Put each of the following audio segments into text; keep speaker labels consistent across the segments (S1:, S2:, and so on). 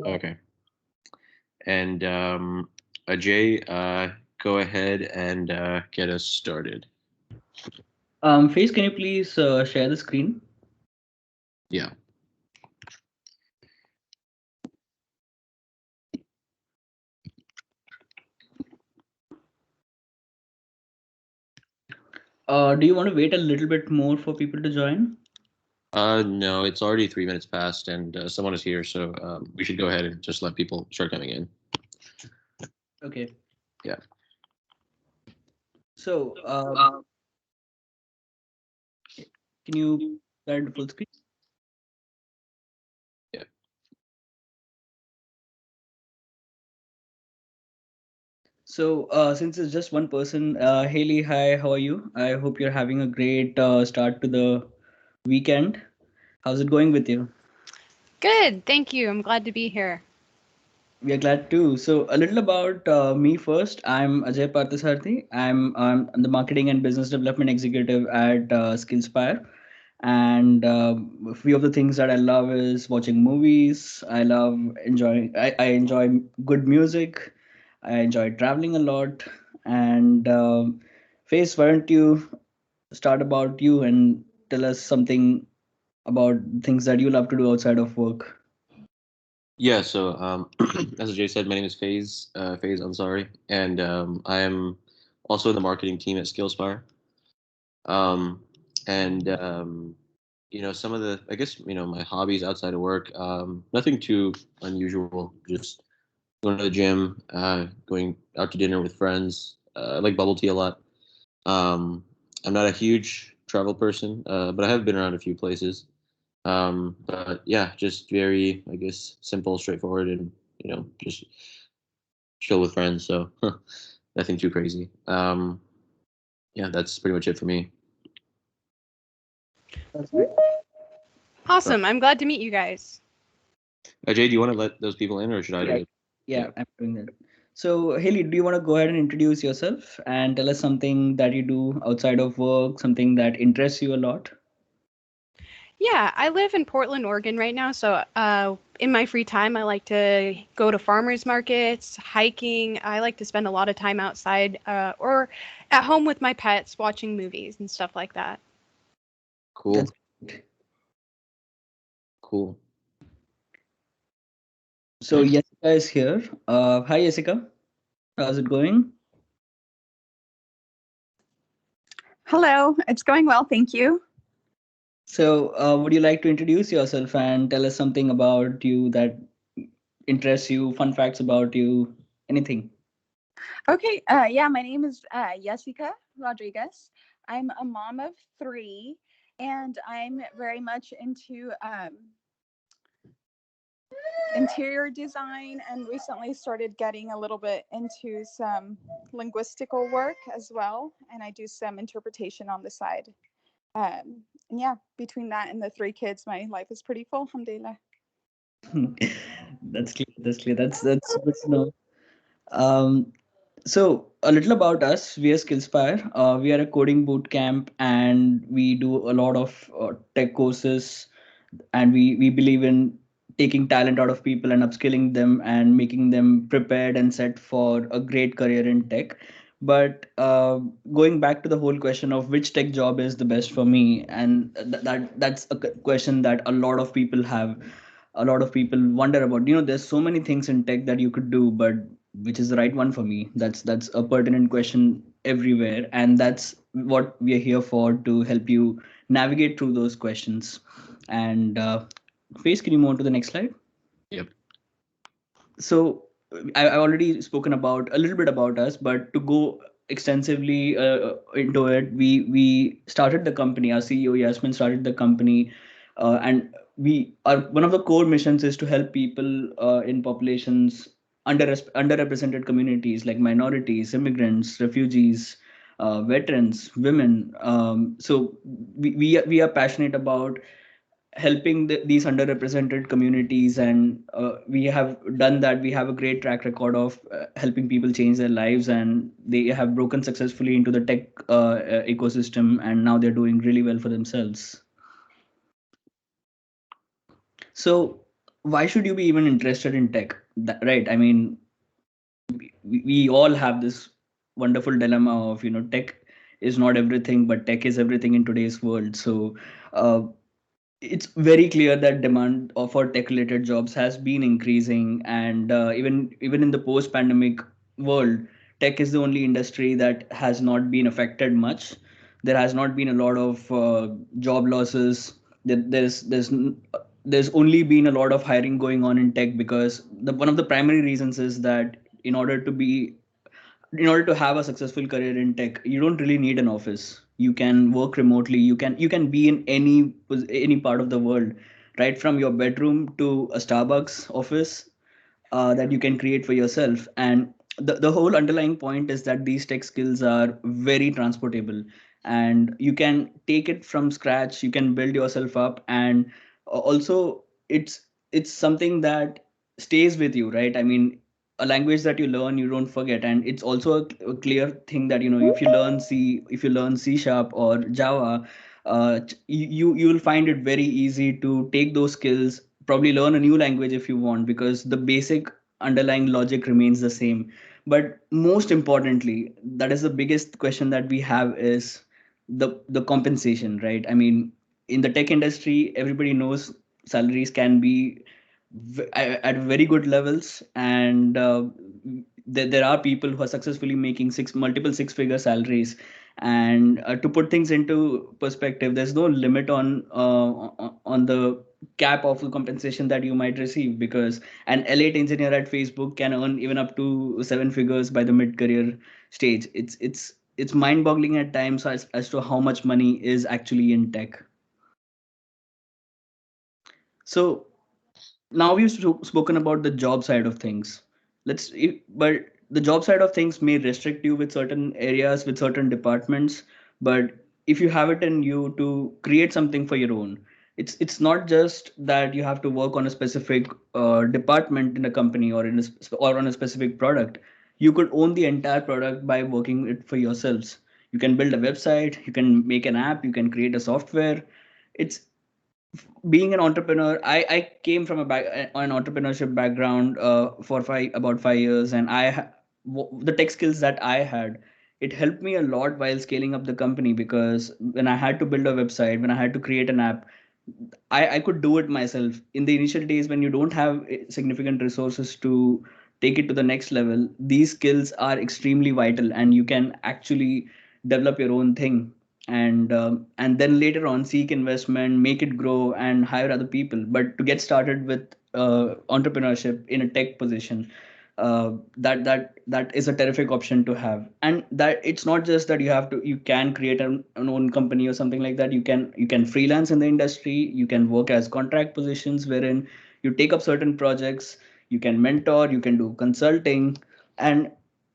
S1: Okay. And Ajay, go ahead and get us started.
S2: Face, can you please share the screen?
S1: Yeah.
S2: Do you want to wait a little bit more for people to join?
S1: No, it's already 3 minutes past, and someone is here, so we should go ahead and just let people start coming in.
S2: Okay.
S1: Yeah.
S2: So, can you start the full screen?
S1: Yeah.
S2: So, since it's just one person, Haley, hi, how are you? I hope you're having a great start to the weekend. How's it going with you?
S3: Good, thank you. I'm glad to be here.
S2: We are glad too. So, a little about me first. I'm Ajay Parthasarthi. I'm the marketing and business development executive at Skillspire. And a few of the things that I love is watching movies. I enjoy good music. I enjoy traveling a lot. And Face, why don't you start about you and tell us something about things that you love to do outside of work?
S1: Yeah. So, as Ajay said, my name is Faze. Faze, I'm sorry, and I am also in the marketing team at Skillspire. Um, and some of the, I guess, my hobbies outside of work, nothing too unusual. Just going to the gym, going out to dinner with friends. I like bubble tea a lot. I'm not a huge travel person, but I have been around a few places. But yeah, just very, I guess, simple, straightforward, and just chill with friends. So nothing too crazy. Yeah, that's pretty much it for me.
S2: That's great.
S1: Uh,
S3: Awesome, I'm glad to meet you guys.
S1: Jay, do you want to let those people in, or should I do
S2: Yeah,
S1: it? Yeah.
S2: yeah, I'm doing that. So, Haley, do you want to go ahead and introduce yourself and tell us something that you do outside of work, something that interests you a lot?
S3: Yeah, I live in Portland, Oregon right now, so in my free time, I like to go to farmers markets, hiking. I like to spend a lot of time outside or at home with my pets, watching movies and stuff like that.
S2: That's
S1: Cool.
S2: great.
S1: Cool.
S2: So, Jessica is here. Hi, Jessica. How's it going?
S4: Hello, it's going well, thank you.
S2: So, would you like to introduce yourself and tell us something about you that interests you, fun facts about you, anything?
S4: Okay, yeah, my name is Jessica Rodriguez. I'm a mom of three, and I'm very much into interior design and recently started getting a little bit into some linguistical work as well. And I do some interpretation on the side. And yeah, between that and the three kids, my life is pretty full, alhamdulillah.
S2: That's clear. That's clear. That's good to know. Um, so a little about us. We are Skillspire. We are a coding boot camp, and we do a lot of tech courses. And we believe in taking talent out of people and upskilling them and making them prepared and set for a great career in tech. But going back to the whole question of which tech job is the best for me, and that's a question that a lot of people have. A lot of people wonder about. There's so many things in tech that you could do, but which is the right one for me? That's a pertinent question everywhere, and that's what we are here for, to help you navigate through those questions. And Face, can you move on to the next slide?
S1: Yep.
S2: So I already spoken about a little bit about us, but to go extensively into it, we started the company. Our CEO Yasmin started the company, and we are one of the core missions is to help people in populations underrepresented communities like minorities, immigrants, refugees, veterans, women. So we are passionate about helping these underrepresented communities, and we have done that. We have a great track record of helping people change their lives, and they have broken successfully into the tech ecosystem, and now they're doing really well for themselves. So why should you be even interested in tech? Right? I mean, we all have this wonderful dilemma of, tech is not everything, but tech is everything in today's world. So uh, it's very clear that demand for tech related jobs has been increasing, and even in the post pandemic world, tech is the only industry that has not been affected much. There has not been a lot of job losses. There's only been a lot of hiring going on in tech, because one of the primary reasons is that in order to be in order to have a successful career in tech, you don't really need an office. You can work remotely. You can be in any part of the world, right from your bedroom to a Starbucks office, that you can create for yourself. And the whole underlying point is that these tech skills are very transportable, and you can take it from scratch. You can build yourself up, and also it's something that stays with you, right? I mean, a language that you learn, you don't forget. And it's also a clear thing that, if you learn C# or Java, you will find it very easy to take those skills, probably learn a new language if you want, because the basic underlying logic remains the same. But most importantly, that is the biggest question that we have, is the compensation, right? I mean, in the tech industry, everybody knows salaries can be at very good levels, and there are people who are successfully making multiple six-figure salaries. And to put things into perspective, there's no limit on the cap of the compensation that you might receive, because an elite engineer at Facebook can earn even up to seven figures by the mid-career stage. It's mind-boggling at times as to how much money is actually in tech. So now we've spoken about the job side of things. But the job side of things may restrict you with certain areas, with certain departments. But if you have it in you to create something for your own, it's not just that you have to work on a specific department in a company, or or on a specific product. You could own the entire product by working it for yourselves. You can build a website, you can make an app, you can create a software. It's Being an entrepreneur, I came from an entrepreneurship background for about 5 years, and the tech skills that I had, it helped me a lot while scaling up the company, because when I had to build a website, when I had to create an app, I could do it myself. In the initial days, when you don't have significant resources to take it to the next level, these skills are extremely vital, and you can actually develop your own thing. And then later on, seek investment, make it grow, and hire other people. But to get started with entrepreneurship in a tech position, that is a terrific option to have. And that it's not just that you can create an own company or something like that. You can freelance in the industry. You can work as contract positions, wherein you take up certain projects. You can mentor, you can do consulting. And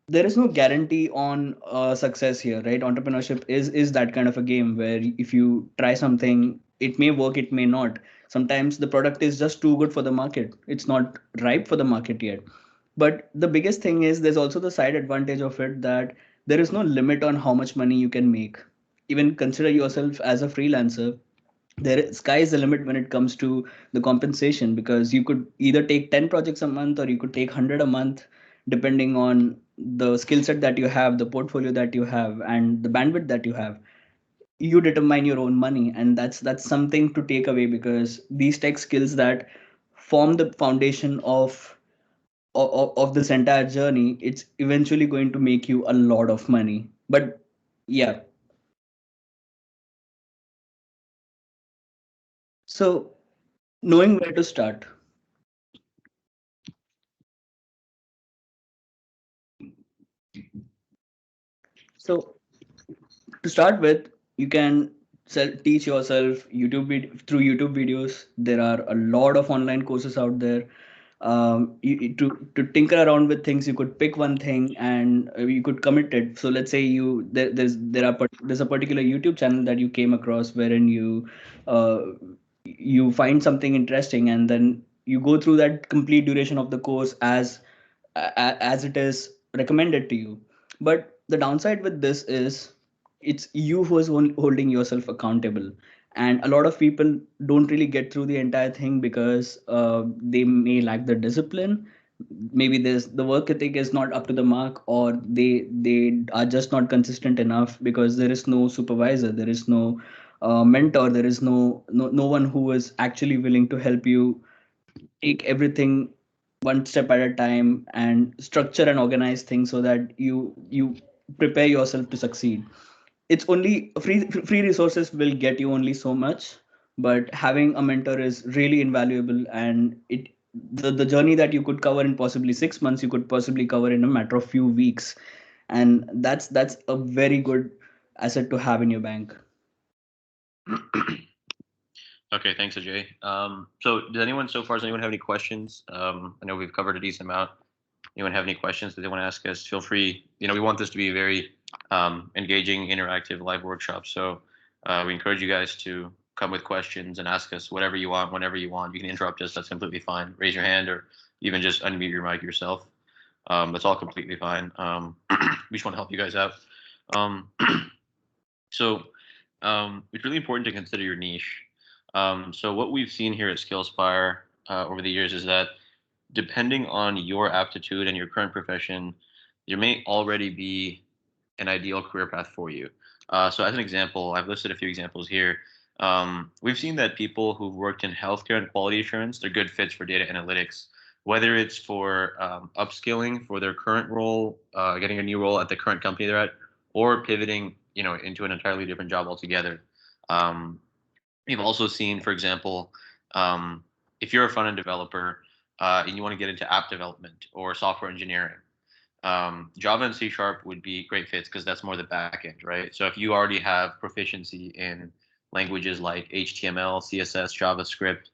S2: there is no guarantee on success here, right? Entrepreneurship is that kind of a game where if you try something, it may work, it may not. Sometimes the product is just too good for the market. It's not ripe for the market yet. But the biggest thing is, there's also the side advantage of it, that there is no limit on how much money you can make. Even consider yourself as a freelancer. Sky is the limit when it comes to the compensation, because you could either take 10 projects a month, or you could take 100 a month, depending on the skill set that you have, the portfolio that you have, and the bandwidth that you have. You determine your own money, and that's something to take away, because these tech skills that form the foundation of this entire journey, it's eventually going to make you a lot of money. But yeah, so knowing where to start. So to start with, you can teach yourself through YouTube videos. There are a lot of online courses out there. To tinker around with things, you could pick one thing, and you could commit it. So let's say there's a particular YouTube channel that you came across, wherein uh, you find something interesting, and then you go through that complete duration of the course as it is recommended to you. But the downside with this is, it's you who is holding yourself accountable. And a lot of people don't really get through the entire thing because they may lack the discipline. Maybe there's the work ethic is not up to the mark, or they are just not consistent enough because there is no supervisor, there is no mentor, there is no one who is actually willing to help you take everything one step at a time and structure and organize things so that you prepare yourself to succeed. It's only free resources will get you only so much, but having a mentor is really invaluable. And the journey that you could cover in possibly 6 months, you could possibly cover in a matter of few weeks. And that's a very good asset to have in your bank.
S1: Okay, thanks, Ajay. So does anyone have any questions? I know we've covered a decent amount. Anyone have any questions that they want to ask us? Feel free. We want this to be a very engaging, interactive live workshop. So we encourage you guys to come with questions and ask us whatever you want, whenever you want. You can interrupt us. That's completely fine. Raise your hand or even just unmute your mic yourself. That's all completely fine. We just want to help you guys out. So it's really important to consider your niche. So what we've seen here at Skillspire over the years is that depending on your aptitude and your current profession, there may already be an ideal career path for you. So as an example, I've listed a few examples here. We've seen that people who've worked in healthcare and quality assurance, they're good fits for data analytics, whether it's for upskilling for their current role, getting a new role at the current company they're at, or pivoting, into an entirely different job altogether. Um, We've also seen, for example, if you're a front-end developer and you want to get into app development or software engineering, Java and C# would be great fits because that's more the back end, right? So if you already have proficiency in languages like HTML, CSS, JavaScript,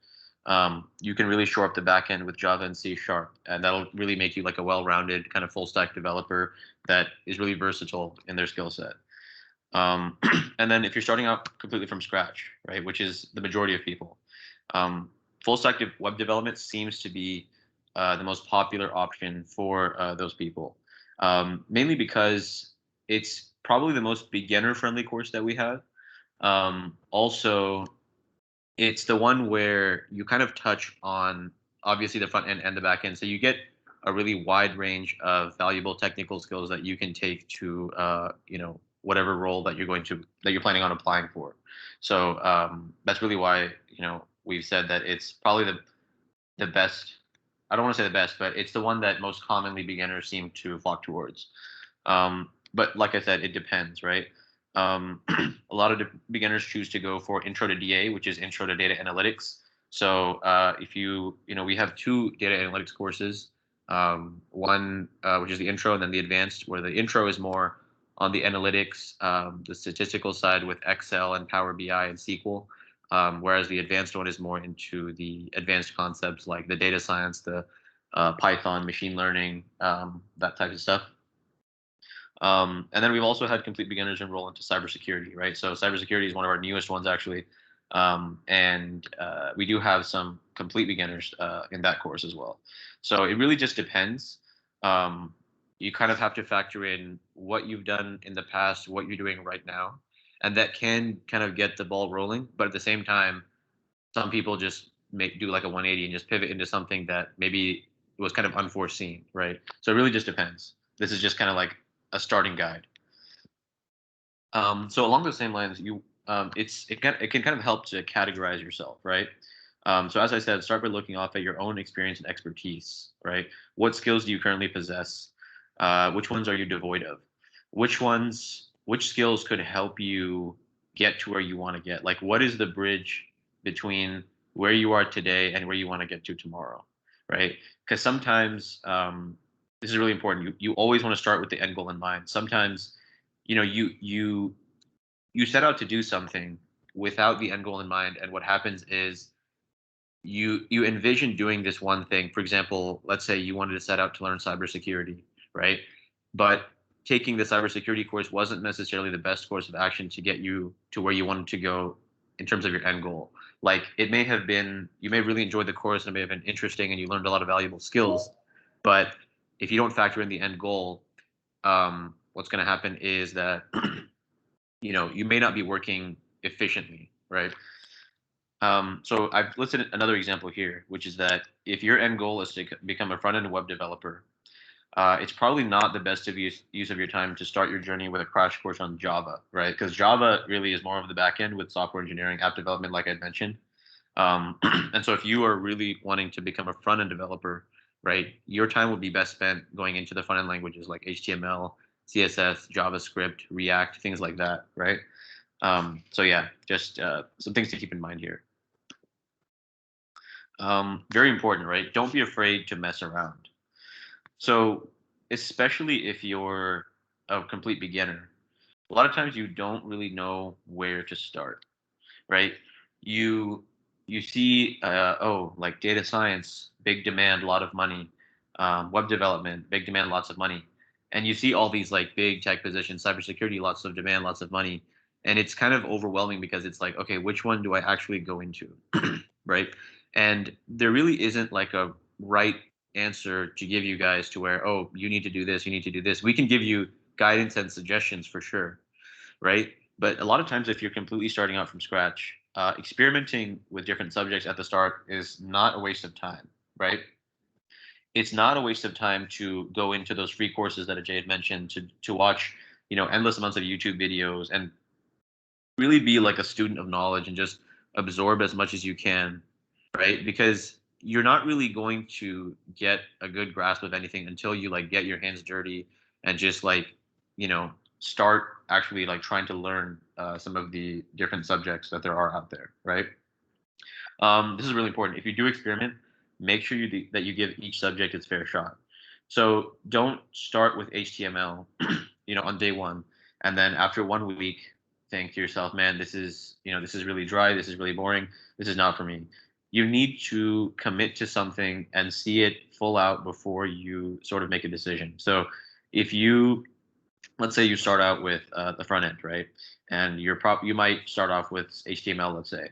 S1: you can really shore up the back end with Java and C#, and that'll really make you like a well-rounded kind of full-stack developer that is really versatile in their skill set. And then if you're starting out completely from scratch, right, which is the majority of people, full stack web development seems to be the most popular option for those people, mainly because it's probably the most beginner friendly course that we have. Also, it's the one where you kind of touch on obviously the front end and the back end. So you get a really wide range of valuable technical skills that you can take to, whatever role that you're planning on applying for. So that's really why, we've said that it's probably the best. I don't want to say the best, but it's the one that most commonly beginners seem to flock towards. But like I said, it depends, right? A lot of beginners choose to go for Intro to DA, which is Intro to Data Analytics. So if we have two data analytics courses, one which is the intro, and then the advanced, where the intro is more on the analytics, the statistical side with Excel and Power BI and SQL, whereas the advanced one is more into the advanced concepts like the data science, the Python, machine learning, that type of stuff. And then we've also had complete beginners enroll into cybersecurity, right? So cybersecurity is one of our newest ones, actually. And we do have some complete beginners in that course as well. So it really just depends. You kind of have to factor in what you've done in the past, what you're doing right now, and that can kind of get the ball rolling. But at the same time, some people just do like a 180 and just pivot into something that maybe was kind of unforeseen, right? So it really just depends. This is just kind of like a starting guide. So along those same lines, it can kind of help to categorize yourself, right? So as I said, start by looking off at your own experience and expertise, right? What skills do you currently possess? Which ones are you devoid of? Which skills could help you get to where you want to get? Like, what is the bridge between where you are today and where you want to get to tomorrow, right? Because sometimes this is really important. You always want to start with the end goal in mind. Sometimes, you set out to do something without the end goal in mind, and what happens is you envision doing this one thing. For example, let's say you wanted to set out to learn cybersecurity, right? But taking the cybersecurity course wasn't necessarily the best course of action to get you to where you wanted to go in terms of your end goal. Like, it may have been, you may have really enjoyed the course and it may have been interesting and you learned a lot of valuable skills, but if you don't factor in the end goal, what's going to happen is that you may not be working efficiently, right? So I've listed another example here, which is that if your end goal is to become a front-end web developer, it's probably not the best use of your time to start your journey with a crash course on Java, right? Because Java really is more of the back end with software engineering, app development, like I mentioned. And so if you are really wanting to become a front end developer, right, your time will be best spent going into the front end languages like HTML, CSS, JavaScript, React, things like that, right? So yeah, just some things to keep in mind here. Very important, right? Don't be afraid to mess around. So especially if you're a complete beginner, a lot of times you don't really know where to start, right? You you see, oh, like data science, big demand, a lot of money. Web development, big demand, lots of money. And you see all these like big tech positions, cybersecurity, lots of demand, lots of money. And it's kind of overwhelming because it's like, okay, which one do I actually go into? Right? And there really isn't like a right answer to give you guys to where, oh, you need to do this, you need to do this. We can give you guidance and suggestions for sure, right? But a lot of times, if you're completely starting out from scratch, experimenting with different subjects at the start is not a waste of time, right? It's not a waste of time to go into those free courses that Ajay had mentioned, to watch, endless amounts of YouTube videos and really be like a student of knowledge and just absorb as much as you can, right? Because you're not really going to get a good grasp of anything until you like get your hands dirty and just like, start actually like trying to learn some of the different subjects that there are out there, right? This is really important. If you do experiment, make sure that you give each subject its fair shot. So don't start with HTML, on day one, and then after 1 week, think to yourself, man, this is really dry. This is really boring. This is not for me. You need to commit to something and see it full out before you sort of make a decision. So if let's say you start out with the front end, right? And you might start off with HTML, let's say,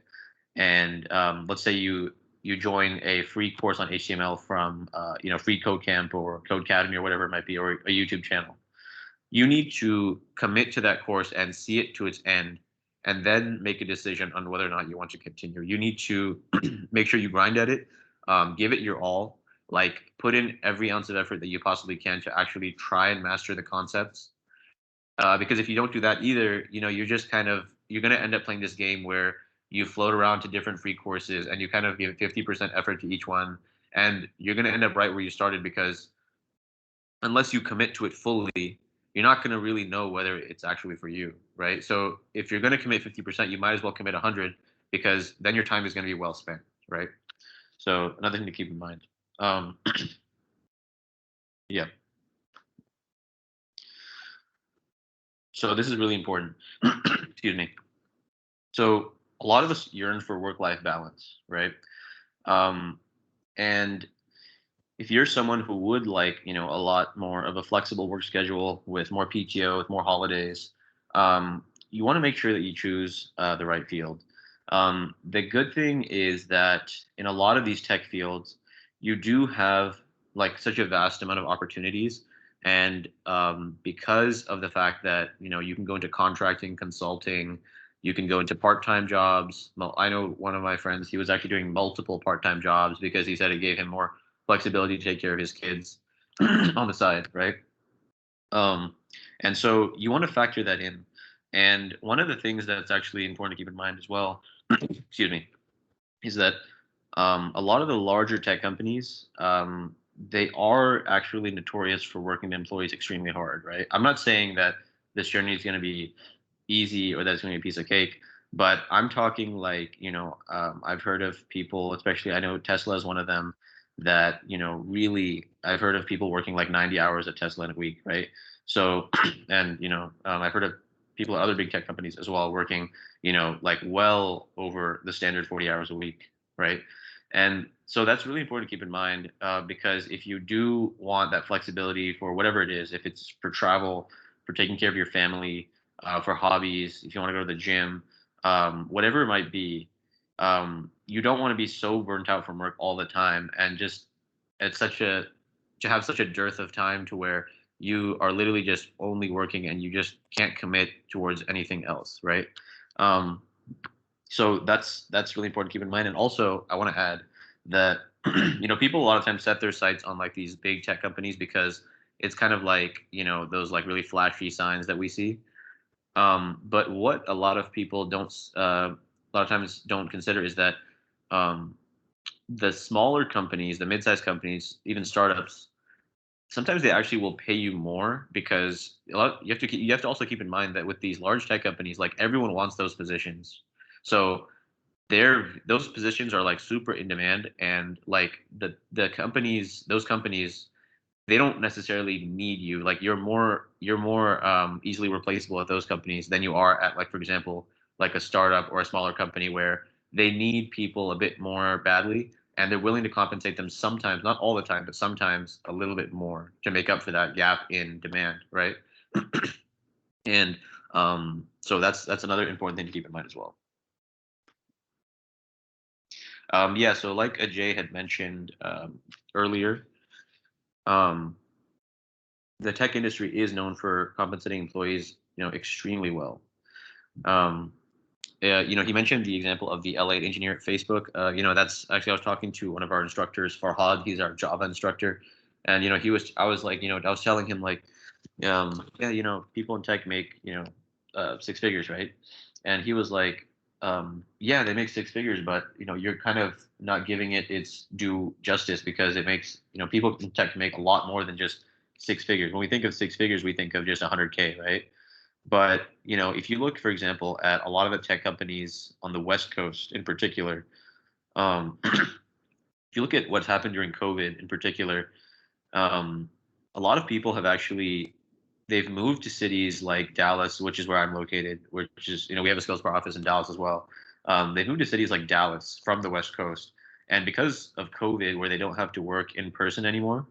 S1: and let's say you join a free course on HTML from Free Code Camp or Codecademy or whatever it might be, or a YouTube channel. You need to commit to that course and see it to its end, and then make a decision on whether or not you want to continue. You need to make sure you grind at it, give it your all, like put in every ounce of effort that you possibly can to actually try and master the concepts. Because if you don't do that either, you're going to end up playing this game where you float around to different free courses and you kind of give 50% effort to each one, and you're going to end up right where you started, because unless you commit to it fully, you're not going to really know whether it's actually for you, right? So if you're going to commit 50%, you might as well commit 100, because then your time is going to be well spent, right? So another thing to keep in mind. Um, yeah. So this is really important. Excuse me. So a lot of us yearn for work-life balance, right? Um, and if you're someone who would like, a lot more of a flexible work schedule with more PTO, with more holidays, you want to make sure that you choose the right field. The good thing is that in a lot of these tech fields, you do have like such a vast amount of opportunities. And because of the fact that, you can go into contracting, consulting, you can go into part-time jobs. Well, I know one of my friends, he was actually doing multiple part-time jobs because he said it gave him more flexibility to take care of his kids on the side, right? Um, and so you want to factor that in. And one of the things that's actually important to keep in mind as well, excuse me, is that a lot of the larger tech companies, they are actually notorious for working the employees extremely hard, right? I'm not saying that this journey is going to be easy or that it's going to be a piece of cake, but I'm talking like, I've heard of people, especially I know Tesla is one of them, that, really I've heard of people working like 90 hours at Tesla in a week, right? So, and, I've heard of people at other big tech companies as well working, like well over the standard 40 hours a week, right? And so that's really important to keep in mind, because if you do want that flexibility for whatever it is, if it's for travel, for taking care of your family, for hobbies, if you want to go to the gym, whatever it might be, you don't want to be so burnt out from work all the time, and just it's such a to have such a dearth of time to where you are literally just only working and you just can't commit towards anything else, right? Um, So that's really important to keep in mind. And also, I want to add that people a lot of times set their sights on like these big tech companies because it's kind of like those like really flashy signs that we see. But what a lot of people don't a lot of times don't consider is that um, the smaller companies, the mid-sized companies, even startups, sometimes they actually will pay you more because you have to also keep in mind that with these large tech companies, like everyone wants those positions. So those positions are like super in demand, and like the companies, those companies, they don't necessarily need you. Like you're more easily replaceable at those companies than you are at, like, for example, like a startup or a smaller company where they need people a bit more badly, and they're willing to compensate them sometimes, not all the time, but sometimes a little bit more to make up for that gap in demand, right? And so that's another important thing to keep in mind as well. Yeah, so like Ajay had mentioned earlier, um, the tech industry is known for compensating employees, extremely well. Um, he mentioned the example of the L8 engineer at Facebook. That's actually, I was talking to one of our instructors, Farhad. He's our Java instructor, and I was like, I was telling him like, yeah, people in tech make six figures, right? And he was like, yeah, they make six figures, but you're kind of not giving it its due justice because it makes people in tech make a lot more than just six figures. When we think of six figures, we think of just 100K, right? But if you look, for example, at a lot of the tech companies on the West Coast in particular, if you look at what's happened during COVID in particular, um, a lot of people have actually they've moved to cities like Dallas, which is where I'm located, which is we have a skills bar office in Dallas as well. They've moved to cities like Dallas from the West Coast, and because of COVID, where they don't have to work in person anymore,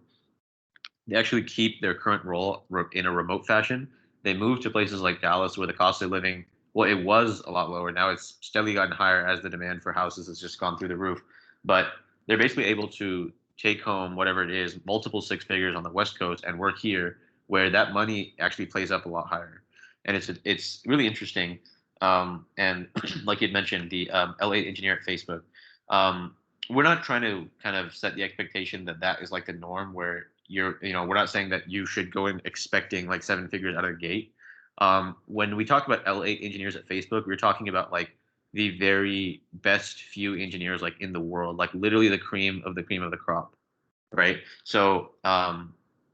S1: they actually keep their current role in a remote fashion. They move to places like Dallas where the cost of living, well, it was a lot lower. Now it's steadily gotten higher as the demand for houses has just gone through the roof. But they're basically able to take home whatever it is, multiple six figures on the West Coast and work here where that money actually plays up a lot higher. And it's really interesting. And like you'd mentioned, the L8 engineer at Facebook, we're not trying to kind of set the expectation that that is like the norm where we're not saying that you should go in expecting like seven figures out of the gate. When we talk about L8 engineers at Facebook, we're talking about like the very best few engineers like in the world, like literally the cream of the crop, right? So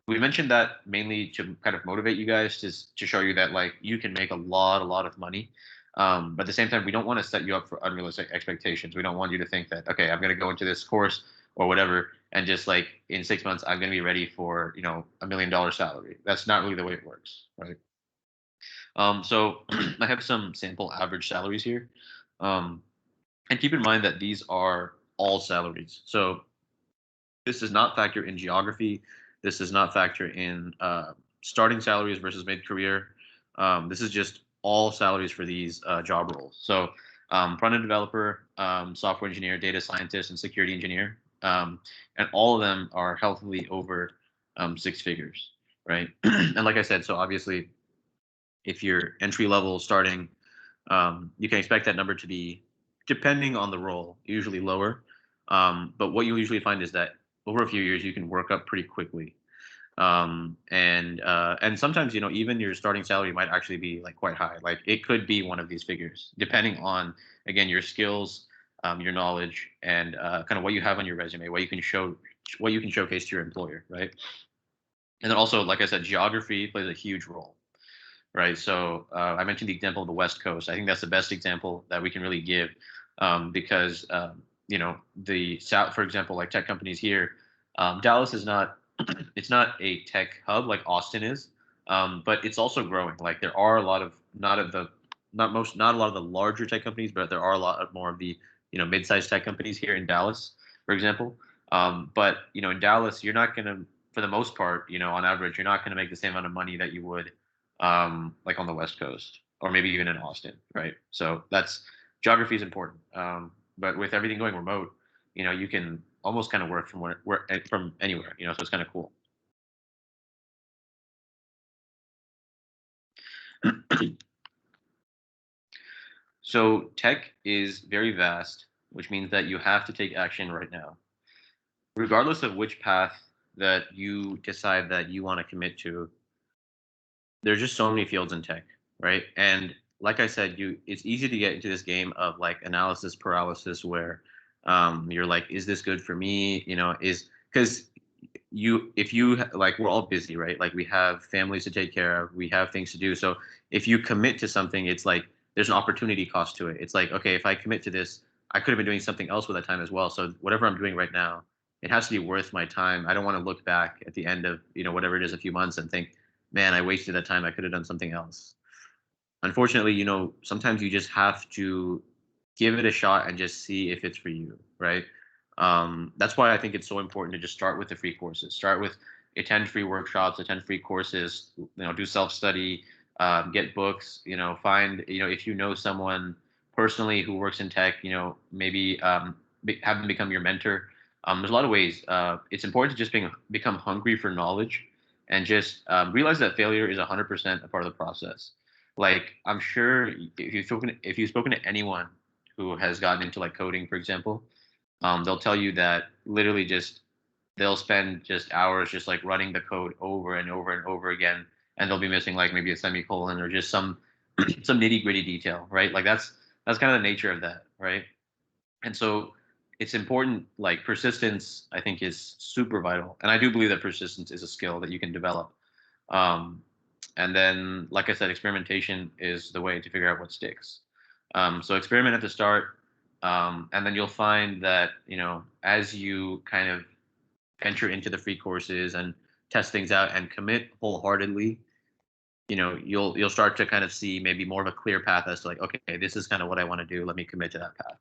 S1: we mentioned that mainly to kind of motivate you guys to show you that like you can make a lot of money. But at the same time, we don't want to set you up for unrealistic expectations. We don't want you to think that, okay, I'm going to go into this course or whatever, and just like in 6 months, I'm going to be ready for, $1 million salary. That's not really the way it works, right? So I have some sample average salaries here. Um, and keep in mind that these are all salaries. So this does not factor in geography. This does not factor in starting salaries versus mid-career. This is just all salaries for these job roles. So front-end developer, software engineer, data scientist, and security engineer. And all of them are healthily over six figures, right? And like I said, so obviously, if you're entry level starting, you can expect that number to be, depending on the role, usually lower. But what you'll usually find is that over a few years, you can work up pretty quickly. And sometimes, even your starting salary might actually be like quite high. Like it could be one of these figures, depending on, again, your skills, your knowledge, and kind of what you have on your resume, what you can showcase to your employer, right? And then also, like I said, geography plays a huge role, right? So I mentioned the example of the West Coast. I think that's the best example that we can really give, because the South, for example, like tech companies here, Dallas is not it's not a tech hub like Austin is, but it's also growing. Like there are a lot of not a lot of the larger tech companies, but there are a lot more of the mid-sized tech companies here in Dallas, for example. But in Dallas, you're not gonna, for the most part, on average, you're not gonna make the same amount of money that you would like on the West Coast or maybe even in Austin, right? So that's geography is important. But with everything going remote, you can almost kind of work from from anywhere, so it's kind of cool. So tech is very vast, which means that you have to take action right now. Regardless of which path that you decide that you want to commit to, there's just so many fields in tech, right? And like I said, it's easy to get into this game of like analysis paralysis where you're like, is this good for me? Is because if you like we're all busy, right? Like we have families to take care of, we have things to do. So if you commit to something, it's like there's an opportunity cost to it. It's like, okay, if I commit to this, I could have been doing something else with that time as well. So whatever I'm doing right now, it has to be worth my time. I don't want to look back at the end of whatever it is, a few months, and think, man, I wasted that time. I could have done something else. Unfortunately, sometimes you just have to give it a shot and just see if it's for you, right? That's why I think it's so important to just start with the free courses. Start with attend free workshops, attend free courses. Do self study, get books. Find if you know someone personally who works in tech. Maybe have them become your mentor. There's a lot of ways. It's important to just become hungry for knowledge and just realize that failure is 100% a part of the process. Like I'm sure if you've spoken to anyone who has gotten into like coding, for example, they'll tell you that literally just they'll spend just hours just like running the code over and over and over again, and they'll be missing like maybe a semicolon or just some some nitty gritty detail, right? Like that's kind of the nature of that, right? And so it's important. Like persistence, I think, is super vital, and I do believe that persistence is a skill that you can develop. Um, and then, like I said, experimentation is the way to figure out what sticks. So experiment at the start, and then you'll find that as you kind of venture into the free courses and test things out and commit wholeheartedly, you'll start to kind of see maybe more of a clear path as to like, okay, this is kind of what I want to do. Let me commit to that path.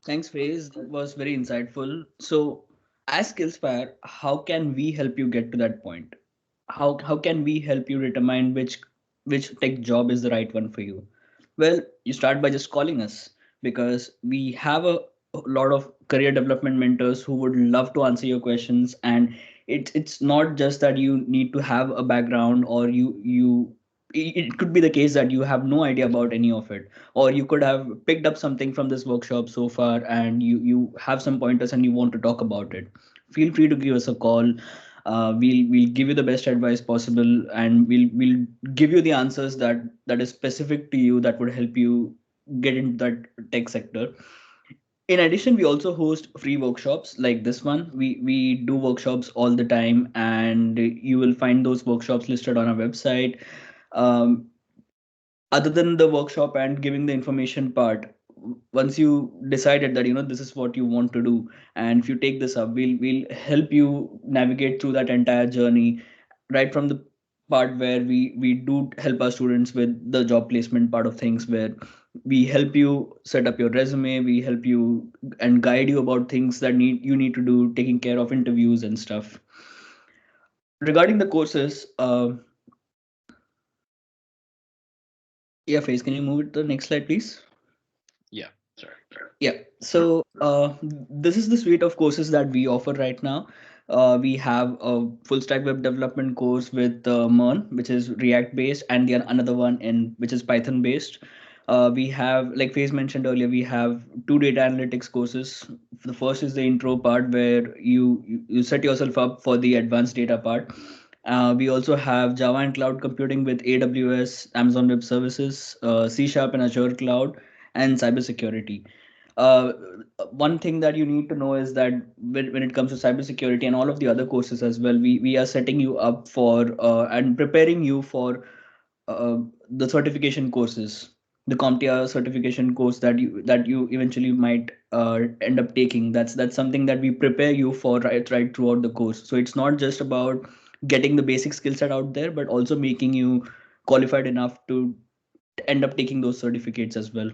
S2: Thanks, Faze. That was very insightful. So, as Skillspire, how can we help you get to that point? How can we help you determine which tech job is the right one for you? Well, you start by just calling us, because we have a lot of career development mentors who would love to answer your questions. And it's not just that you need to have a background, or it could be the case that you have no idea about any of it, or you could have picked up something from this workshop so far and you have some pointers and you want to talk about it. Feel free to give us a call. We'll give you the best advice possible, and we'll give you the answers that is specific to you, that would help you get into that tech sector. In addition, we also host free workshops like this one. We do workshops all the time, and you will find those workshops listed on our website. um, Other than the workshop and giving the information part, once you decided that this is what you want to do, and if you take this up, we'll help you navigate through that entire journey, right from the part where we do help our students with the job placement part of things, where we help you set up your resume, we help you and guide you about things that you need to do, taking care of interviews and stuff. Regarding the courses, yeah, Face, can you move it to the next slide, please?
S1: Yeah, sorry.
S2: Yeah, so this is the suite of courses that we offer right now. We have a full stack web development course with MERN, which is React based, and the another one in which is Python based. We have, like Faze mentioned earlier, we have two data analytics courses. The first is the intro part, where you set yourself up for the advanced data part. We also have Java and cloud computing with AWS, Amazon Web Services, C Sharp and Azure Cloud, and cybersecurity. uh, One thing that you need to know is that when it comes to cybersecurity and all of the other courses as well, we are setting you up for and preparing you for the certification courses, the CompTIA certification course that you eventually might end up taking. That's something that we prepare you for right throughout the course. So it's not just about getting the basic skill set out there, but also making you qualified enough to end up taking those certificates as well.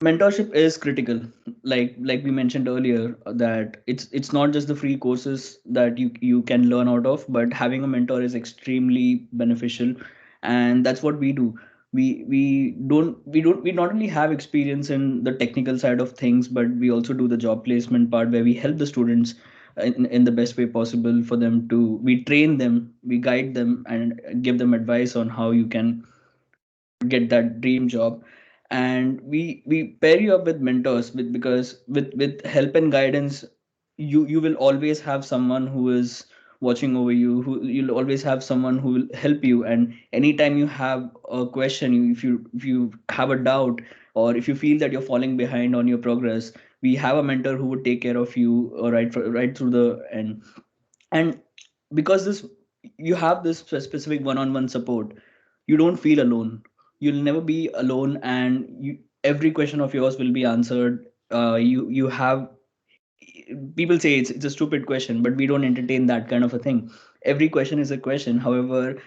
S2: Mentorship is critical. Like we mentioned earlier, that it's not just the free courses that you can learn out of, but having a mentor is extremely beneficial. And that's what we do. We not only have experience in the technical side of things, but we also do the job placement part, where we help the students in the best way possible for them to, we train them, we guide them, and give them advice on how you can get that dream job. And we pair you up with mentors, because with help and guidance, you will always have someone who is watching over you, who you'll always have someone who will help you. And anytime you have a question, if you have a doubt, or if you feel that you're falling behind on your progress, we have a mentor who would take care of you, right through the end. And because this, you have this specific one-on-one support, you don't feel alone. You'll never be alone, and every question of yours will be answered. You have, people say it's a stupid question, but we don't entertain that kind of a thing. Every question is a question. However,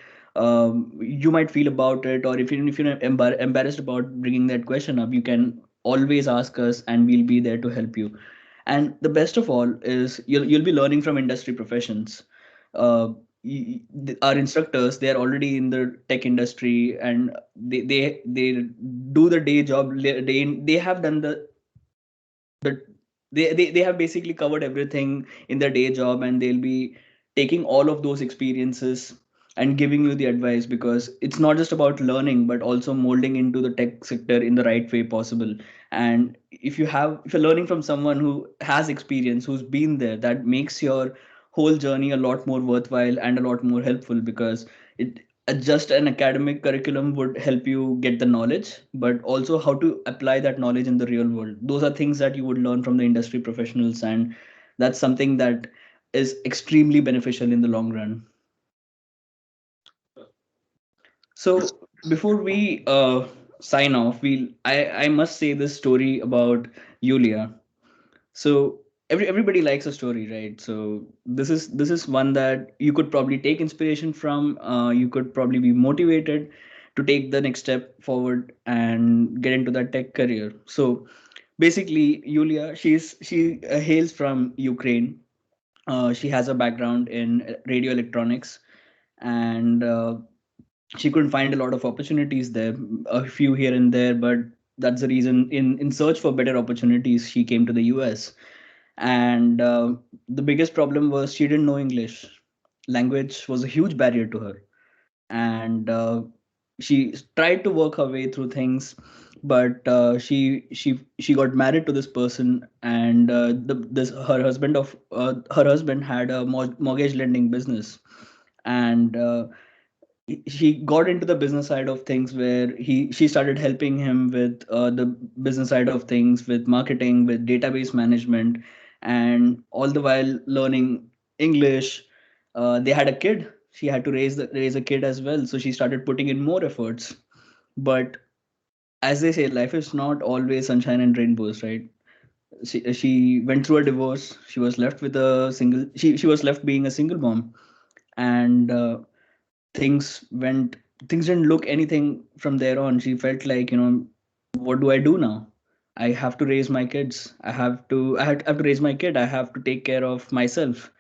S2: you might feel about it, or if you're embarrassed about bringing that question up, you can always ask us, and we'll be there to help you. And the best of all is you'll be learning from industry professions. uh, our instructors, they are already in the tech industry, and they do the day job, they have done the they have basically covered everything in their day job, and they'll be taking all of those experiences and giving you the advice, because it's not just about learning but also molding into the tech sector in the right way possible. And if you're learning from someone who has experience, who's been there, that makes your whole journey a lot more worthwhile and a lot more helpful, because it, just an academic curriculum would help you get the knowledge, but also how to apply that knowledge in the real world. Those are things that you would learn from the industry professionals, and that's something that is extremely beneficial in the long run. So before we sign off, I must say this story about Yulia. So everybody likes a story, right? So this is one that you could probably take inspiration from. You could probably be motivated to take the next step forward and get into that tech career. So basically, Yulia, she hails from Ukraine. She has a background in radio electronics, and she couldn't find a lot of opportunities there, a few here and there, but that's the reason, in search for better opportunities, she came to the US. And the biggest problem was she didn't know English. Language was a huge barrier to her. And she tried to work her way through things, but she got married to this person. And this her husband had a mortgage lending business. And she got into the business side of things, where she started helping him with the business side of things, with marketing, with database management, and all the while learning English. They had a kid. She had to raise a kid as well, so she started putting in more efforts. But as they say, life is not always sunshine and rainbows, right? She went through a divorce. She was left with a single she was left being a single mom. And things went things didn't look anything from there on. She felt like, what do I do now? I have to raise my kids. I have to raise my kid. I have to take care of myself.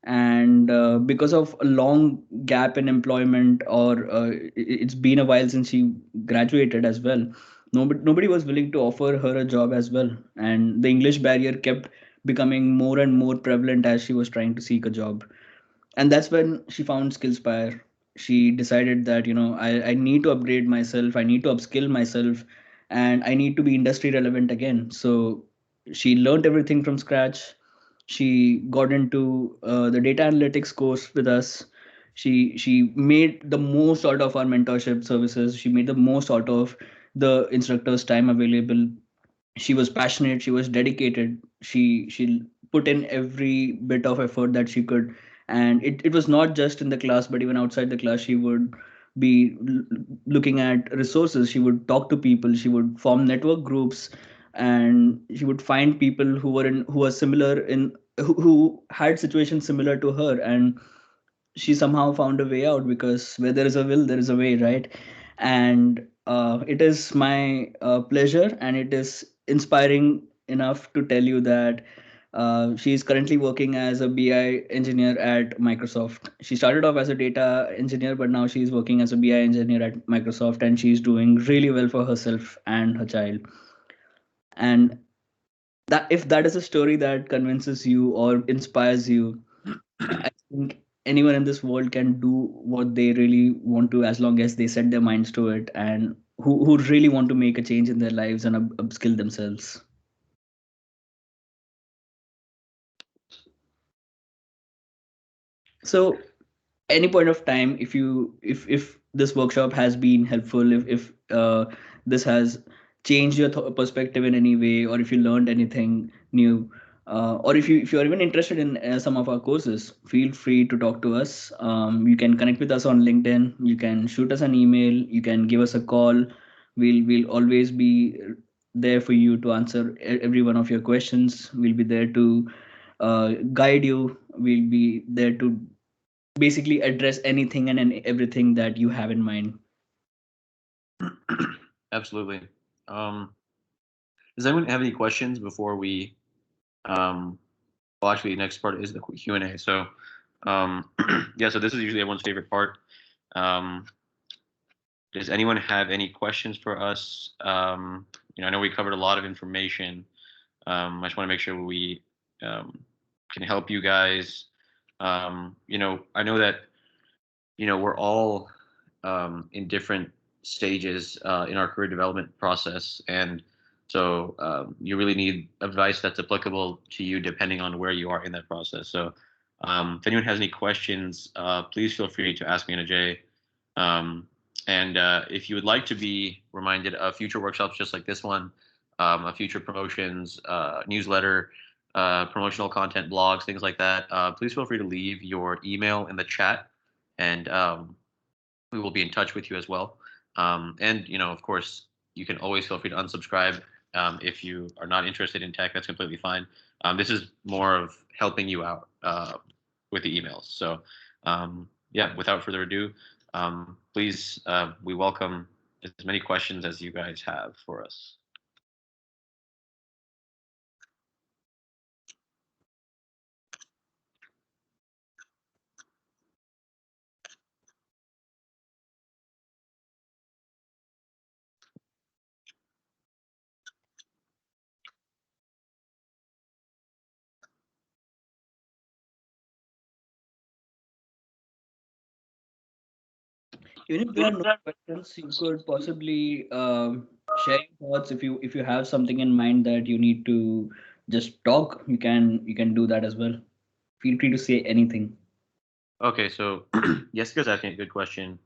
S2: And because of a long gap in employment, or it's been a while since she graduated as well, nobody was willing to offer her a job as well. And the English barrier kept becoming more and more prevalent as she was trying to seek a job. And that's when she found Skillspire. She decided that, I need to upgrade myself, I need to upskill myself, and I need to be industry relevant again. So she learned everything from scratch. She got into the data analytics course with us. She made the most out of our mentorship services. She made the most out of the instructor's time available. She was passionate, she was dedicated, she put in every bit of effort that she could. And it was not just in the class, but even outside the class, she would be looking at resources. She would talk to people, she would form network groups, and she would find people who were similar in who had situations similar to her. And she somehow found a way out, because where there is a will, there is a way, right? And it is my pleasure, and it is inspiring enough to tell you that she is currently working as a BI engineer at Microsoft. She started off as a data engineer, but now she's working as a BI engineer at Microsoft, and she's doing really well for herself and her child. And that if that is a story that convinces you or inspires you, I think anyone in this world can do what they really want to, as long as they set their minds to it, and who really want to make a change in their lives and upskill themselves. So any point of time, if you if this workshop has been helpful, if this has changed your perspective in any way, or if you learned anything new, or if you're even interested in some of our courses, feel free to talk to us. You can connect with us on LinkedIn, you can shoot us an email, you can give us a call. We'll always be there for you to answer every one of your questions. We'll be there to guide you. We'll be there to basically address anything and everything that you have in mind.
S1: Absolutely. Does anyone have any questions before we? Well, actually, the next part is the Q&A. So, yeah. So this is usually everyone's favorite part. Um, does anyone have any questions for us? I know we covered a lot of information. I just want to make sure we can help you guys. I know that we're all in different stages in our career development process, and so you really need advice that's applicable to you depending on where you are in that process. So if anyone has any questions, please feel free to ask me and Ajay. um, and if you would like to be reminded of future workshops just like this one, future promotions, newsletter, promotional content, blogs, things like that, please feel free to leave your email in the chat, and we will be in touch with you as well. And of course, you can always feel free to unsubscribe if you are not interested in tech. That's completely fine. This is more of helping you out with the emails. So yeah, without further ado, please, we welcome as many questions as you guys have for us.
S2: Even if there are no questions, you could possibly share your thoughts. If you have something in mind that you need to just talk, you can do that as well. Feel free to say anything.
S1: Okay, so Jessica's asking a good question.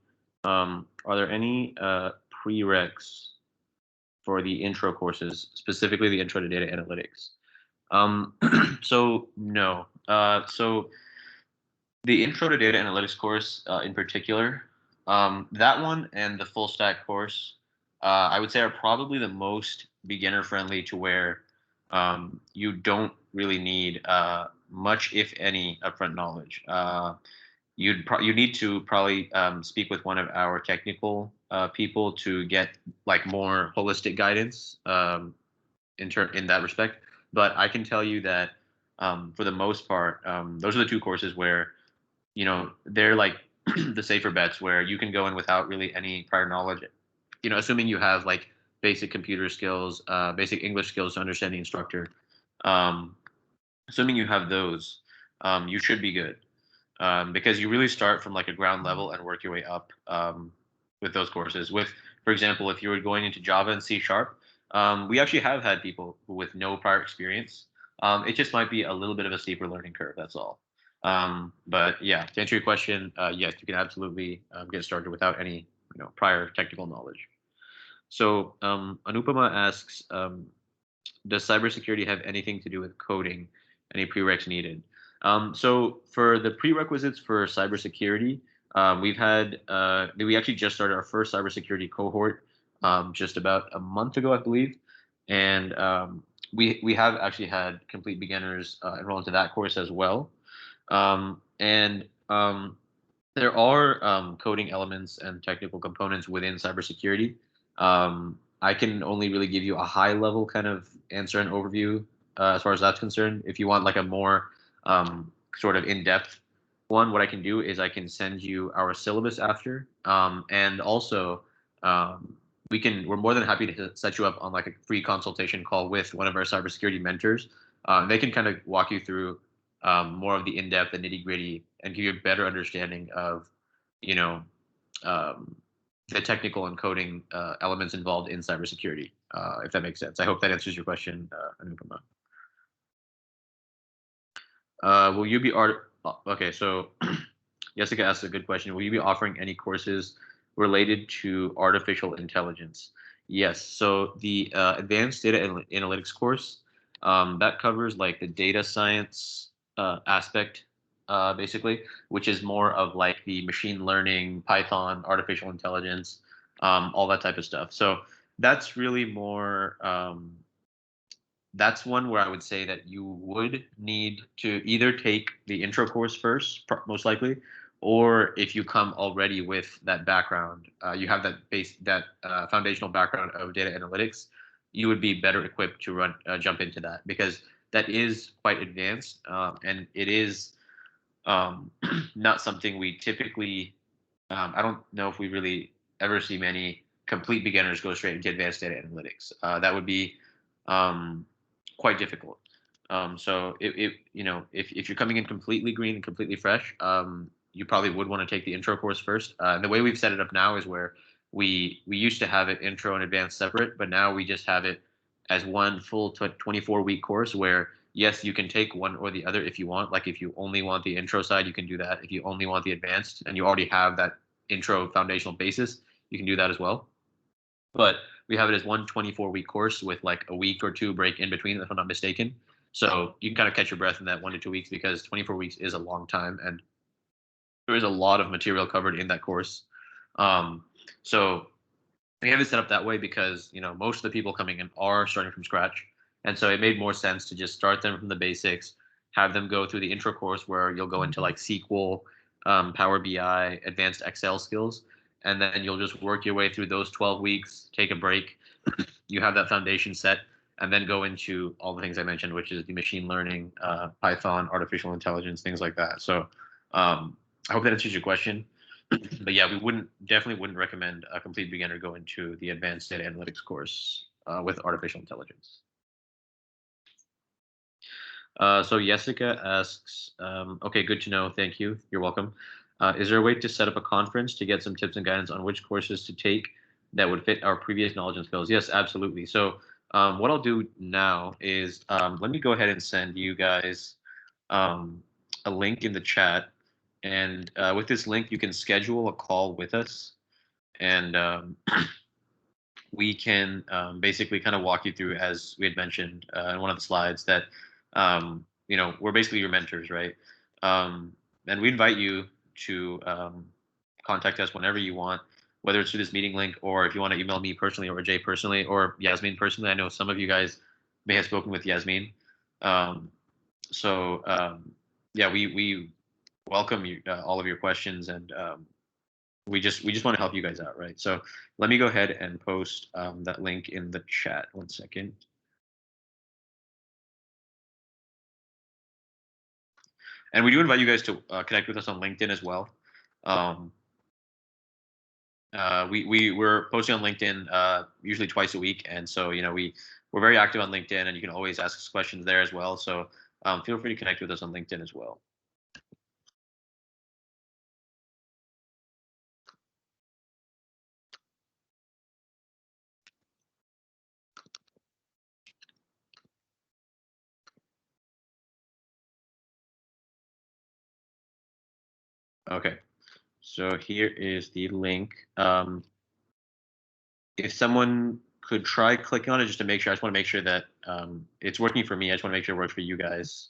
S1: Are there any prereqs for the intro courses, specifically the intro to data analytics? So no. So the intro to data analytics course in particular, that one and the full stack course, I would say are probably the most beginner friendly, to where you don't really need much, if any, upfront knowledge. You need to probably speak with one of our technical people to get like more holistic guidance in that respect. But I can tell you that for the most part, those are the two courses where they're like the safer bets, where you can go in without really any prior knowledge. Assuming you have like basic computer skills, basic English skills to understand the instructor. Um, Assuming you have those, you should be good, because you really start from like a ground level and work your way up with those courses. For example, if you were going into Java and C Sharp, we actually have had people with no prior experience. It just might be a little bit of a steeper learning curve. That's all. But yeah, to answer your question, yes, you can absolutely get started without any prior technical knowledge. So Anupama asks, does cybersecurity have anything to do with coding? Any prereqs needed? So for the prerequisites for cybersecurity, we actually just started our first cybersecurity cohort just about a month ago, I believe, and we have actually had complete beginners enroll into that course as well. And there are coding elements and technical components within cybersecurity. I can only really give you a high level kind of answer and overview as far as that's concerned. If you want like a more sort of in-depth one, what I can do is I can send you our syllabus after, and also we're more than happy to set you up on like a free consultation call with one of our cybersecurity mentors. They can kind of walk you through more of the in-depth and nitty-gritty and give you a better understanding of, you know, um, the technical and coding elements involved in cybersecurity, if that makes sense. I hope that answers your question, Anupama. Will you be okay, so Jessica asked a good question. Will you be offering any courses related to artificial intelligence? Yes. So the advanced data analytics course that covers like the data science aspect, basically, which is more of like the machine learning, Python, artificial intelligence, all that type of stuff. So that's really more. That's one where I would say that you would need to either take the intro course first, most likely, or if you come already with that background, you have that foundational background of data analytics, you would be better equipped to jump into that because that is quite advanced, and it is not something we typically. I don't know if we really ever see many complete beginners go straight into advanced data analytics. That would be quite difficult. So if you're coming in completely green and completely fresh, you probably would want to take the intro course first. And the way we've set it up now is where we used to have it intro and advanced separate, but now we just have it as one full 24-week course where yes, you can take one or the other if you want. Like if you only want the intro side, you can do that. If you only want the advanced and you already have that intro foundational basis, you can do that as well. But we have it as one 24-week course with like a week or two break in between, if I'm not mistaken. So you can kind of catch your breath in that 1 to 2 weeks because 24 weeks is a long time and there is a lot of material covered in that course. So we have it set up that way because most of the people coming in are starting from scratch, and so it made more sense to just start them from the basics, have them go through the intro course where you'll go into like SQL, Power BI, advanced Excel skills, and then you'll just work your way through those 12 weeks, take a break, you have that foundation set, and then go into all the things I mentioned, which is the machine learning, Python, artificial intelligence, things like that. So I hope that answers your question. But yeah, definitely wouldn't recommend a complete beginner go into the advanced data analytics course with artificial intelligence. So Jessica asks, okay, good to know. Thank you. You're welcome. Is there a way to set up a conference to get some tips and guidance on which courses to take that would fit our previous knowledge and skills? Yes, absolutely. So what I'll do now is let me go ahead and send you guys a link in the chat. And with this link, you can schedule a call with us. And we can basically kind of walk you through, as we had mentioned in one of the slides, that we're basically your mentors, right? And we invite you to contact us whenever you want, whether it's through this meeting link or if you want to email me personally or Jay personally or Yasmin personally. I know some of you guys may have spoken with Yasmin. Yeah, we welcome you, all of your questions, and we just want to help you guys out, right? So let me go ahead and post that link in the chat. 1 second. And we do invite you guys to connect with us on LinkedIn as well. We're posting on LinkedIn usually twice a week, and so we're very active on LinkedIn, and you can always ask us questions there as well. So feel free to connect with us on LinkedIn as well. Okay, so here is the link. If someone could try clicking on it just to make sure, I just want to make sure that it's working for me. I just want to make sure it works for you guys.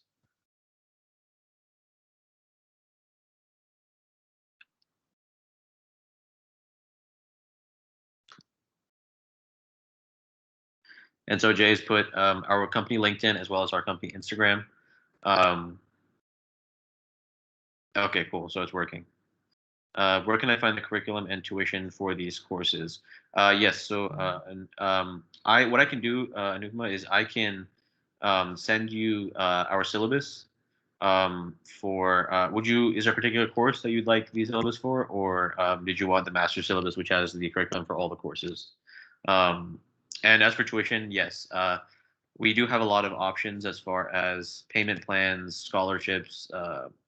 S1: And so Jay's put our company LinkedIn as well as our company Instagram. Okay, cool. So it's working. Where can I find the curriculum and tuition for these courses? Yes. So what I can do, Anupama, is I can send you our syllabus for. Is there a particular course that you'd like the syllabus for, or did you want the master syllabus, which has the curriculum for all the courses? And as for tuition, yes, we do have a lot of options as far as payment plans, scholarships,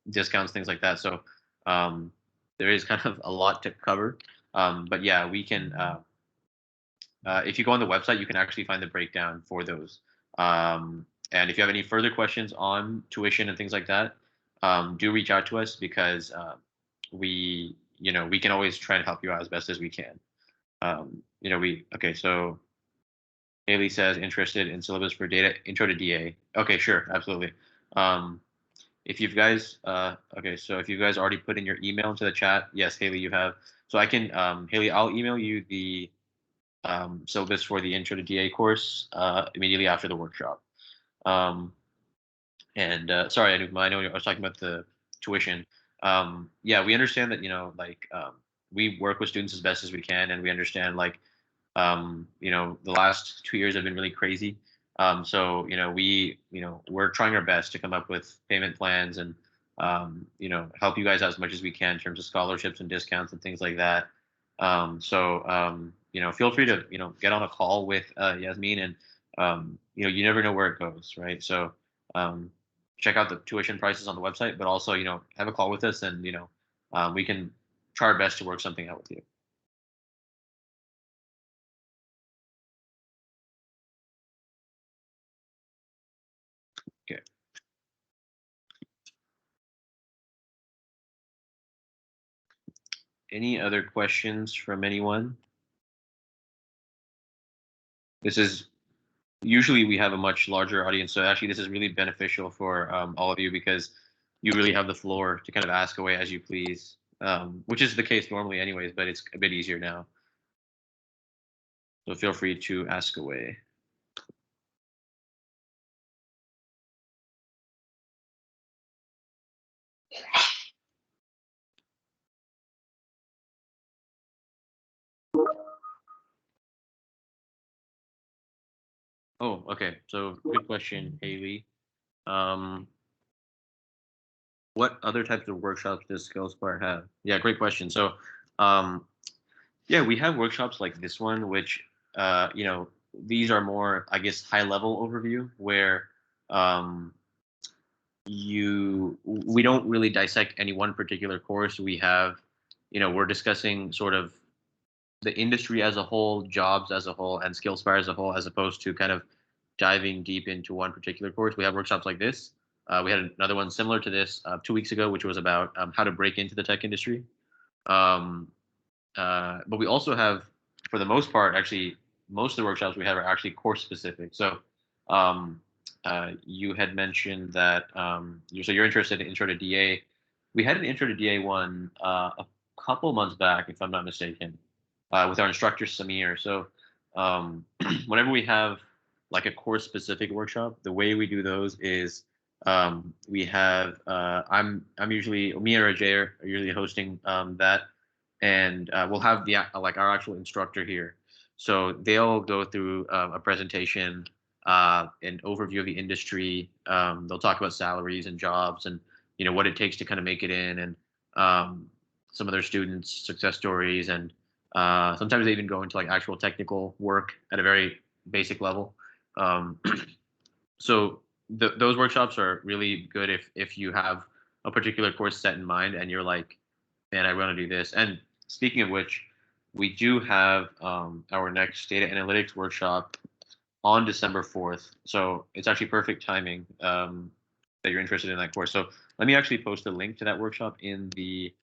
S1: discounts, things like that. So um, there is kind of a lot to cover. But yeah, we can. If you go on the website, you can actually find the breakdown for those. And if you have any further questions on tuition and things like that, do reach out to us because we can always try and help you out as best as we can. Okay. So Haley says interested in syllabus for data intro to DA. Okay, sure, absolutely. Um, if you guys, okay, so if you guys already put in your email into the chat, yes, Haley, you have. So I can, Haley, I'll email you the syllabus for the intro to DA course immediately after the workshop. Um, and sorry, I know I was talking about the tuition. Yeah, we understand that we work with students as best as we can, and we understand the last 2 years have been really crazy. So we're trying our best to come up with payment plans and help you guys out as much as we can in terms of scholarships and discounts and things like that. Feel free to get on a call with Yasmin, and you never know where it goes, right? So um, check out the tuition prices on the website, but also have a call with us, and we can try our best to work something out with you. Okay. Any other questions from anyone? This is usually we have a much larger audience, so actually this is really beneficial for all of you because you really have the floor to kind of ask away as you please, which is the case normally anyways, but it's a bit easier now. So feel free to ask away. Oh, okay. So good question, Haley. What other types of workshops does SkillSpire have? Yeah, great question. So, yeah, we have workshops like this one, which, these are more, I guess, high level overview where um, we don't really dissect any one particular course. We have, we're discussing sort of the industry as a whole, jobs as a whole, and SkillSpire as a whole, as opposed to kind of diving deep into one particular course. We have workshops like this. We had another one similar to this 2 weeks ago, which was about how to break into the tech industry. Um, but we also have, for the most part, actually, most of the workshops we have are actually course specific. So um, you had mentioned that you're interested in intro to DA. We had an intro to DA one a couple months back, if I'm not mistaken, with our instructor Samir. So whenever we have like a course specific workshop, the way we do those is we have I'm usually me or Ajay are usually hosting that, and we'll have the like our actual instructor here. So they'll go through a presentation, an overview of the industry. They'll talk about salaries and jobs, and what it takes to kind of make it in, and some of their students' success stories, and sometimes they even go into like actual technical work at a very basic level. Um, so those workshops are really good if you have a particular course set in mind and you're like, man, I want to do this. And speaking of which, we do have our next data analytics workshop on December 4th. So it's actually perfect timing that you're interested in that course. So let me actually post a link to that workshop in the,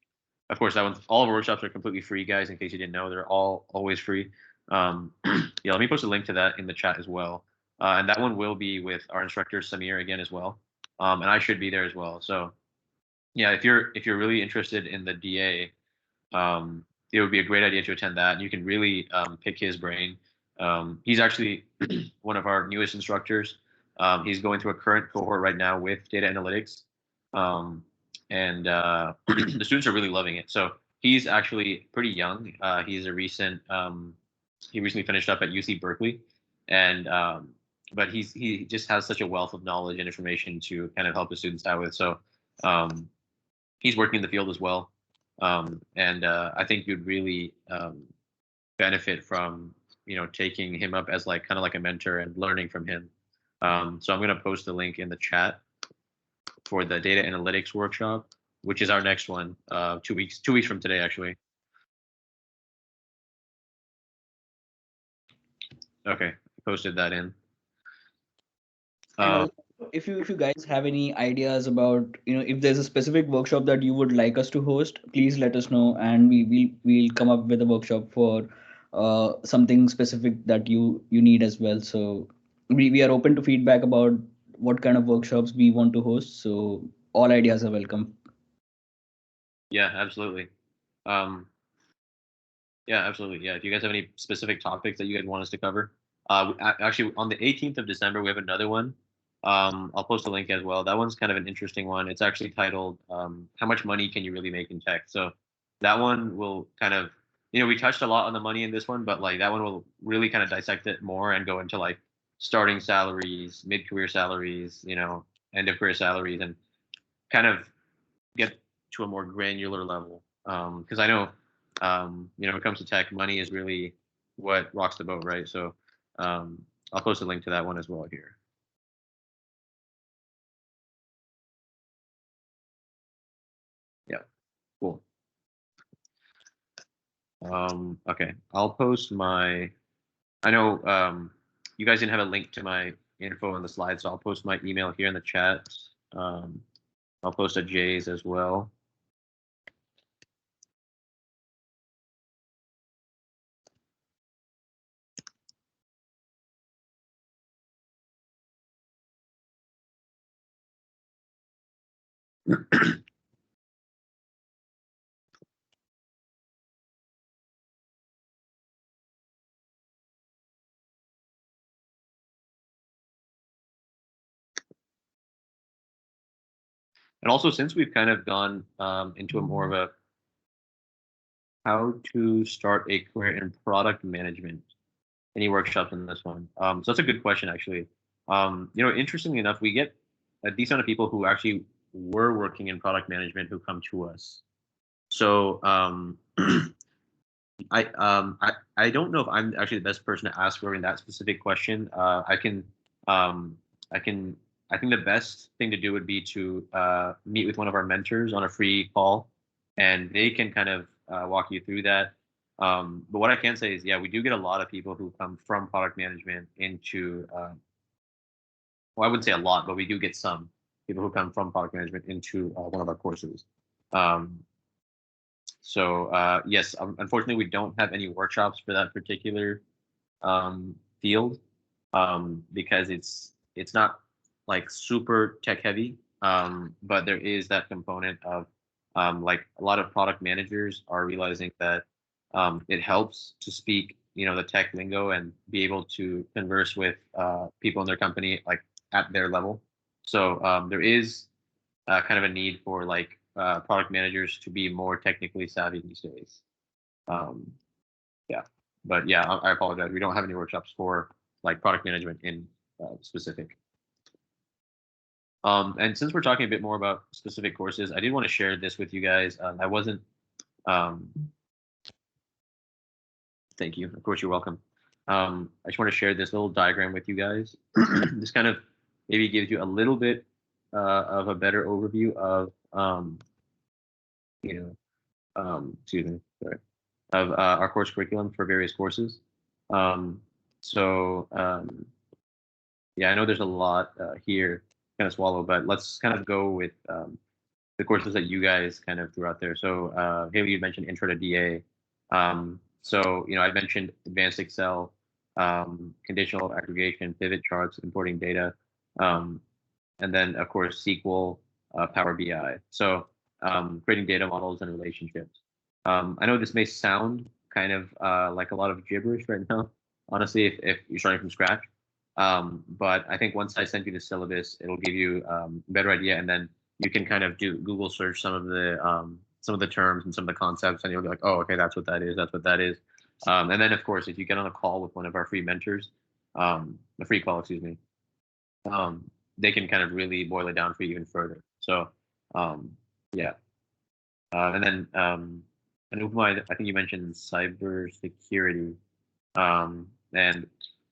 S1: of course, that one, all of our workshops are completely free, guys, in case you didn't know, they're all always free. Yeah, let me post a link to that in the chat as well. And that one will be with our instructor, Samir, again, as well. And I should be there as well. So yeah, if you're really interested in the DA, it would be a great idea to attend that. You can really pick his brain. He's actually one of our newest instructors. He's going through a current cohort right now with data analytics, and the students are really loving it. So he's actually pretty young. He's a recent he recently finished up at UC Berkeley, and but he just has such a wealth of knowledge and information to kind of help the students out with. So um, he's working in the field as well, and I think you'd really benefit from taking him up as like kind of like a mentor and learning from him. So I'm going to post the link in the chat for the data analytics workshop, which is our next one, 2 weeks from today, actually. Okay, posted that in.
S2: And also, if you guys have any ideas about, if there's a specific workshop that you would like us to host, please let us know, and we'll come up with a workshop for something specific that you need as well. So we are open to feedback about what kind of workshops we want to host. So all ideas are welcome.
S1: Yeah, absolutely. Yeah, absolutely. Yeah, if you guys have any specific topics that you guys want us to cover, actually on the 18th of December we have another one. I'll post a link as well. That one's kind of an interesting one. It's actually titled "How much money can you really make in tech?" So that one will kind of, we touched a lot on the money in this one, but like that one will really kind of dissect it more and go into like starting salaries, mid-career salaries, end of career salaries, and kind of get to a more granular level. Because I know, when it comes to tech, money is really what rocks the boat, right? So I'll post a link to that one as well here. Yeah, cool. Okay, I'll post my. I know you guys didn't have a link to my info on the slide, so I'll post my email here in the chat. I'll post a Jay's as well. And also, since we've kind of gone into a more of a how to start a career in product management, any workshops in this one? So that's a good question, actually. Interestingly enough, we get a decent amount of people who actually were working in product management who come to us. So I don't know if I'm actually the best person to ask regarding that specific question. I can I can I think the best thing to do would be to meet with one of our mentors on a free call, and they can kind of walk you through that. But what I can say is, yeah, we do get a lot of people who come from product management into, well, I wouldn't say a lot, but we do get some people who come from product management into one of our courses. So yes, unfortunately, we don't have any workshops for that particular field because it's not like super tech heavy. But there is that component of like a lot of product managers are realizing that it helps to speak, the tech lingo and be able to converse with people in their company like at their level. So there is kind of a need for like product managers to be more technically savvy these days. Yeah, but yeah, I apologize. We don't have any workshops for like product management in specific. And since we're talking a bit more about specific courses, I did want to share this with you guys. I wasn't. Thank you. Of course, you're welcome. I just want to share this little diagram with you guys. This kind of maybe gives you a little bit of a better overview of, excuse me, sorry, of our course curriculum for various courses. So yeah, I know there's a lot here kind of swallow, but let's kind of go with the courses that you guys kind of threw out there. So Haley, you mentioned Intro to DA. So I mentioned Advanced Excel, conditional aggregation, pivot charts, importing data, and then of course SQL, Power BI. So creating data models and relationships. I know this may sound kind of like a lot of gibberish right now, honestly, if you're starting from scratch. But I think once I send you the syllabus, it'll give you a better idea, and then you can kind of do Google search some of the terms and some of the concepts, and you'll be like, oh, okay, that's what that is. That's what that is. And then, of course, if you get on a call with one of our free mentors, a free call, excuse me, they can kind of really boil it down for you even further. So, yeah. And then, I think you mentioned cybersecurity. And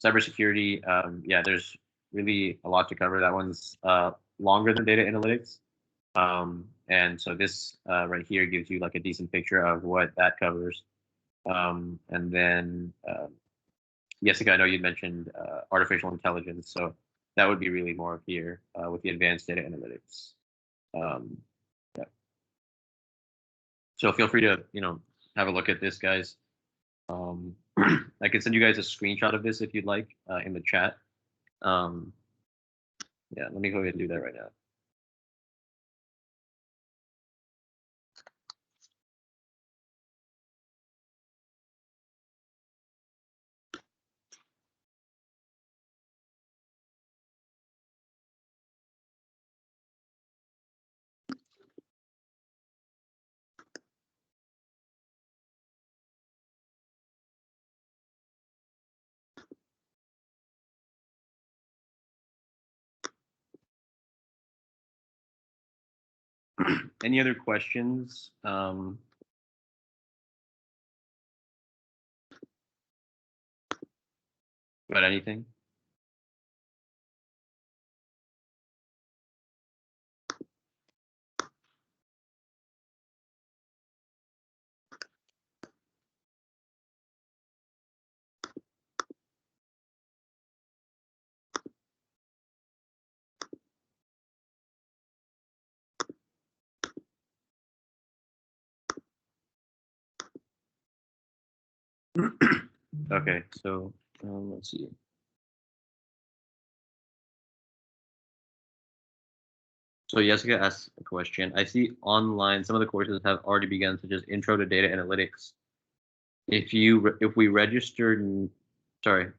S1: cybersecurity, yeah, there's really a lot to cover. That one's longer than data analytics. And so this right here gives you like a decent picture of what that covers. And then, Jessica, I know you mentioned artificial intelligence, so that would be really more here with the advanced data analytics. Yeah. So feel free to, have a look at this, guys. I can send you guys a screenshot of this if you'd like in the chat. Yeah, let me go ahead and do that right now. Any other questions? About anything? Okay, so let's see. So Jessica asked a question. I see online some of the courses have already begun, such as Intro to Data Analytics. If we register,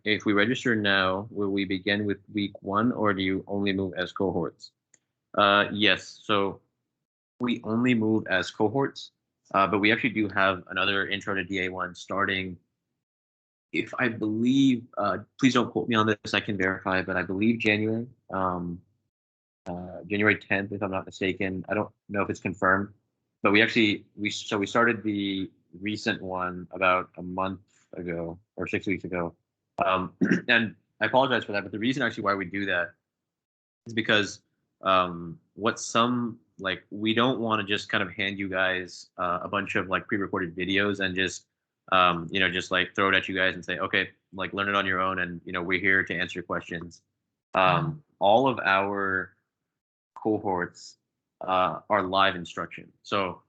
S1: if we register now, will we begin with week 1, or do you only move as cohorts? Yes. So we only move as cohorts, but we actually do have another Intro to DA1 starting. If I believe, please don't quote me on this. I can verify, but I believe January. January 10th, if I'm not mistaken. I don't know if it's confirmed, but we started the recent one about a month ago or 6 weeks ago. And I apologize for that, but the reason actually why we do that is because what some like we don't want to just kind of hand you guys a bunch of like pre-recorded videos and just just like throw it at you guys and say, okay, like learn it on your own, and we're here to answer your questions. All of our cohorts are live instruction. So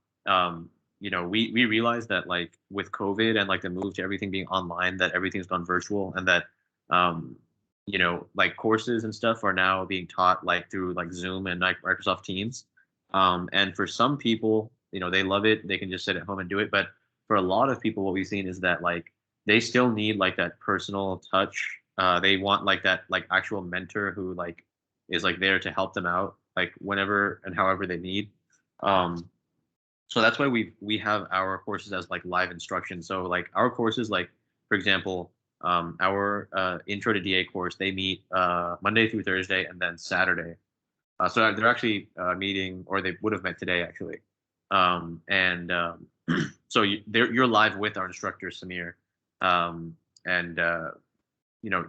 S1: we realize that like with COVID and like the move to everything being online, that everything's gone virtual, and that like courses and stuff are now being taught like through like Zoom and like Microsoft Teams. And for some people, they love it. They can just sit at home and do it. But for a lot of people, what we've seen is that like they still need like that personal touch. They want like that like actual mentor who like is like there to help them out like whenever and however they need. So that's why we have our courses as like live instruction. So like our courses, like for example, our intro to DA course, they meet Monday through Thursday and then Saturday. So they're actually meeting, or they would have met today actually. And so you're live with our instructor Samir, and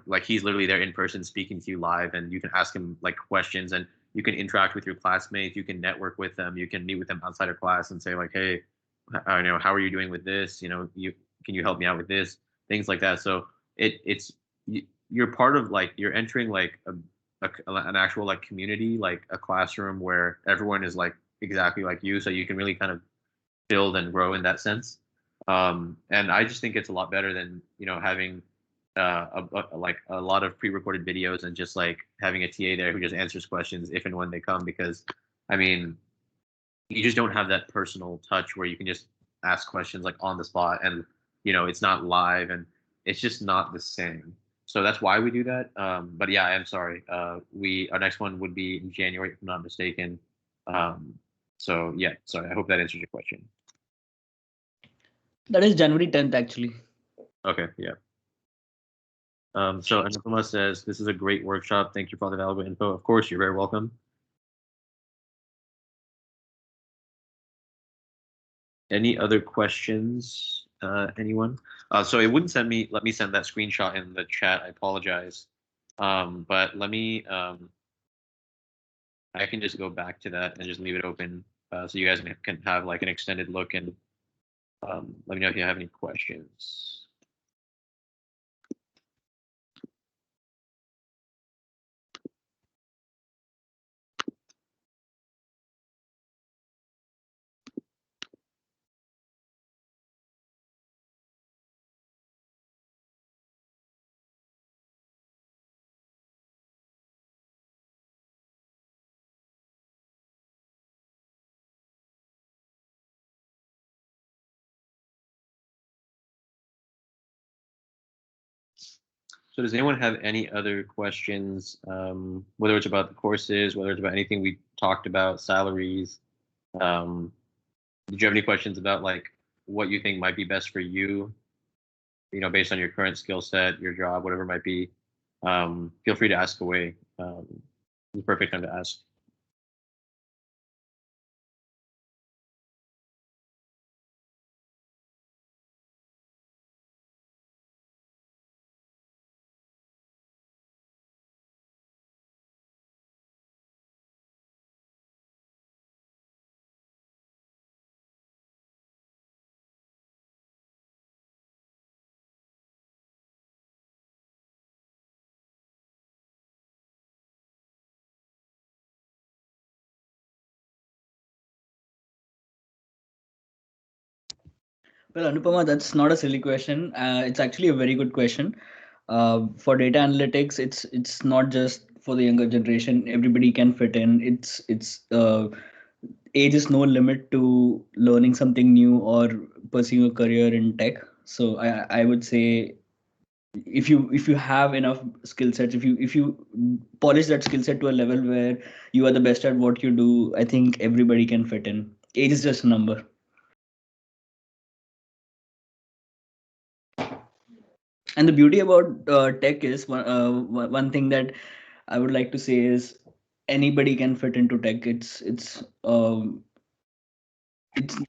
S1: like he's literally there in person speaking to you live, and you can ask him like questions, and you can interact with your classmates, you can network with them, you can meet with them outside of class and say like, hey, how are you doing with this? Can you help me out with this? Things like that. So you're part of like you're entering like an actual like community, like a classroom where everyone is like exactly like you, so you can really kind of build and grow in that sense. And I just think it's a lot better than having like a lot of pre-recorded videos and just like having a TA there who just answers questions if and when they come, because I mean you just don't have that personal touch where you can just ask questions like on the spot, and it's not live, and it's just not the same. So that's why we do that. But yeah, I'm sorry. Our next one would be in January, if I'm not mistaken. So yeah, sorry. I hope that answers your question.
S2: That is January 10th, actually.
S1: Okay, yeah. So Anupama says, this is a great workshop. Thank you for all the valuable info. Of course, you're very welcome. Any other questions? Anyone? So it wouldn't let me send that screenshot in the chat. I apologize. But let me, I can just go back to that and just leave it open so you guys can have like an extended look and let me know if you have any questions. So does anyone have any other questions, whether it's about the courses, whether it's about anything we talked about, salaries? Um, did you have any questions about like what you think might be best for you, based on your current skill set, your job, whatever it might be? Feel free to ask away. It's the perfect time to ask.
S2: Well, Anupama, that's not a silly question. It's actually a very good question. For data analytics, it's not just for the younger generation. Everybody can fit in. It's age is no limit to learning something new or pursuing a career in tech. So I would say if you have enough skill sets, if you polish that skill set to a level where you are the best at what you do, I think everybody can fit in. Age is just a number. And the beauty about tech is one thing that I would like to say is anybody can fit into tech. It's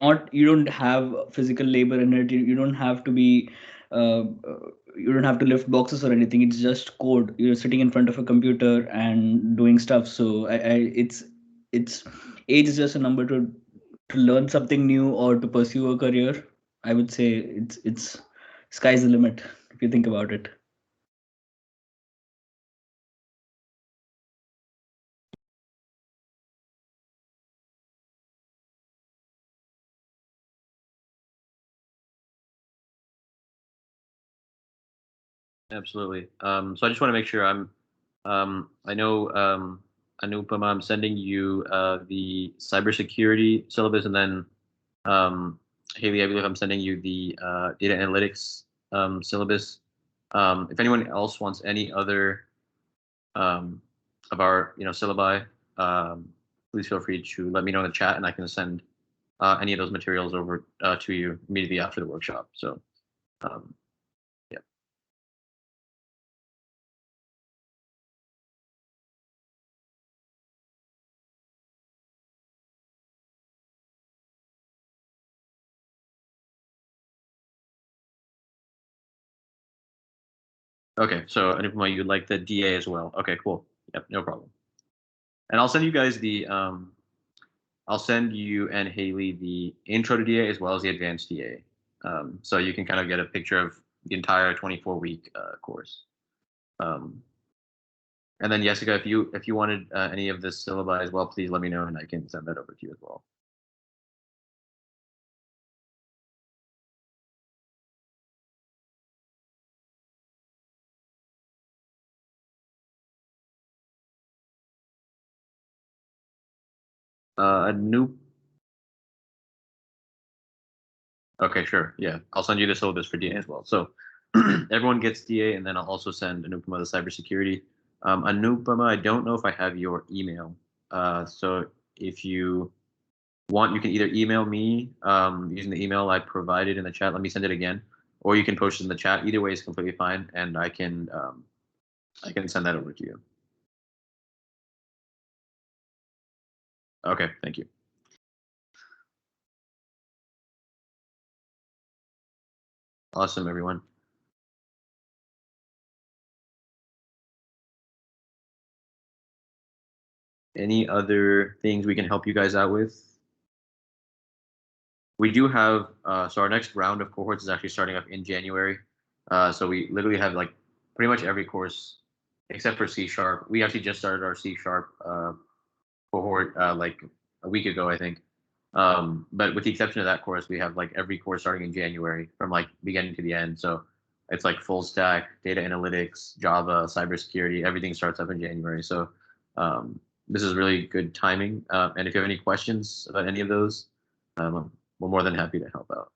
S2: not, you don't have physical labor in it. You don't have to be you don't have to lift boxes or anything. It's just code. You're sitting in front of a computer and doing stuff. So it's age is just a number to learn something new or to pursue a career. I would say it's sky's the limit if you think about it.
S1: Absolutely. So I just want to make sure I know, Anupama, I'm sending you the cybersecurity syllabus, and then Haley, I believe I'm sending you the data analytics syllabus. If anyone else wants any other um, of our, syllabi, please feel free to let me know in the chat, and I can send any of those materials over to you immediately after the workshop. So, um, yeah. Okay, so Anupama, you'd like the DA as well. Okay, cool. Yep, no problem. And I'll send you guys I'll send you and Haley the intro to DA as well as the advanced DA. So you can kind of get a picture of the entire 24-week course. And then Jessica, if you wanted any of this syllabi as well, please let me know and I can send that over to you as well. A new. Okay, sure. Yeah, I'll send you the syllabus for DA as well. So everyone gets DA, and then I'll also send Anupama the cybersecurity. Anupama, I don't know if I have your email. So if you want, you can either email me using the email I provided in the chat. Let me send it again, or you can post it in the chat. Either way is completely fine, and I can send that over to you. Okay, thank you. Awesome, everyone. Any other things we can help you guys out with? We do have so our next round of cohorts is actually starting up in January. So we literally have like pretty much every course except for C sharp. We actually just started our C sharp cohort like a week ago, I think. But with the exception of that course, we have like every course starting in January from like beginning to the end. So it's like full stack, data analytics, Java, cybersecurity, everything starts up in January. So this is really good timing. And if you have any questions about any of those, we're more than happy to help out.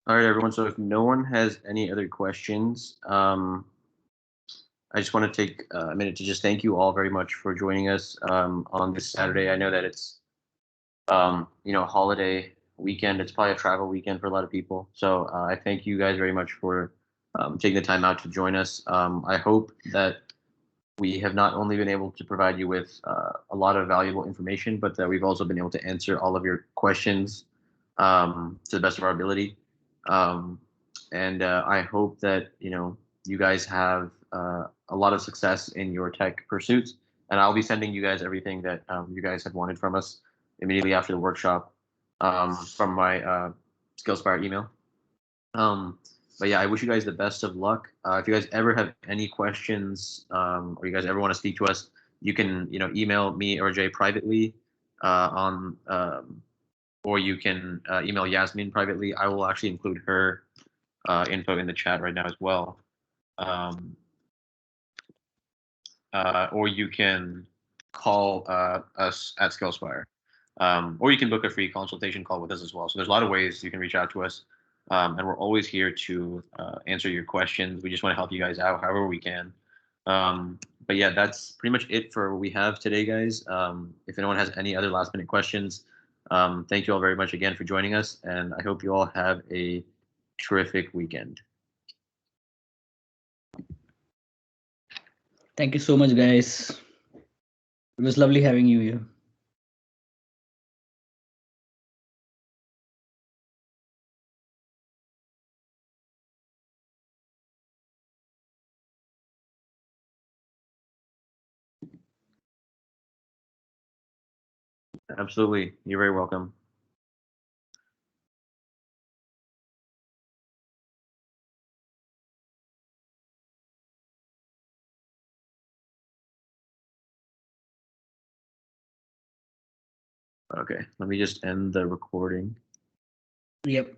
S1: All right, everyone. So if no one has any other questions, I just want to take a minute to just thank you all very much for joining us on this Saturday. I know that it's holiday weekend. It's probably a travel weekend for a lot of people. So I thank you guys very much for taking the time out to join us. I hope that we have not only been able to provide you with a lot of valuable information, but that we've also been able to answer all of your questions to the best of our ability. And I hope that you guys have a lot of success in your tech pursuits. And I'll be sending you guys everything that you guys have wanted from us immediately after the workshop from my SkillSpire email. But yeah, I wish you guys the best of luck. If you guys ever have any questions or you guys ever want to speak to us, you can email me or Jay privately on or you can email Yasmin privately. I will actually include her info in the chat right now as well. Or you can call us at SkillSpire. Or you can book a free consultation call with us as well. So there's a lot of ways you can reach out to us. And we're always here to answer your questions. We just want to help you guys out however we can. But yeah, that's pretty much it for what we have today, guys. If anyone has any other last minute questions, thank you all very much again for joining us. And I hope you all have a terrific weekend.
S2: Thank you so much, guys. It was lovely having you here.
S1: Absolutely. You're very welcome. Okay, let me just end the recording.
S2: Yep.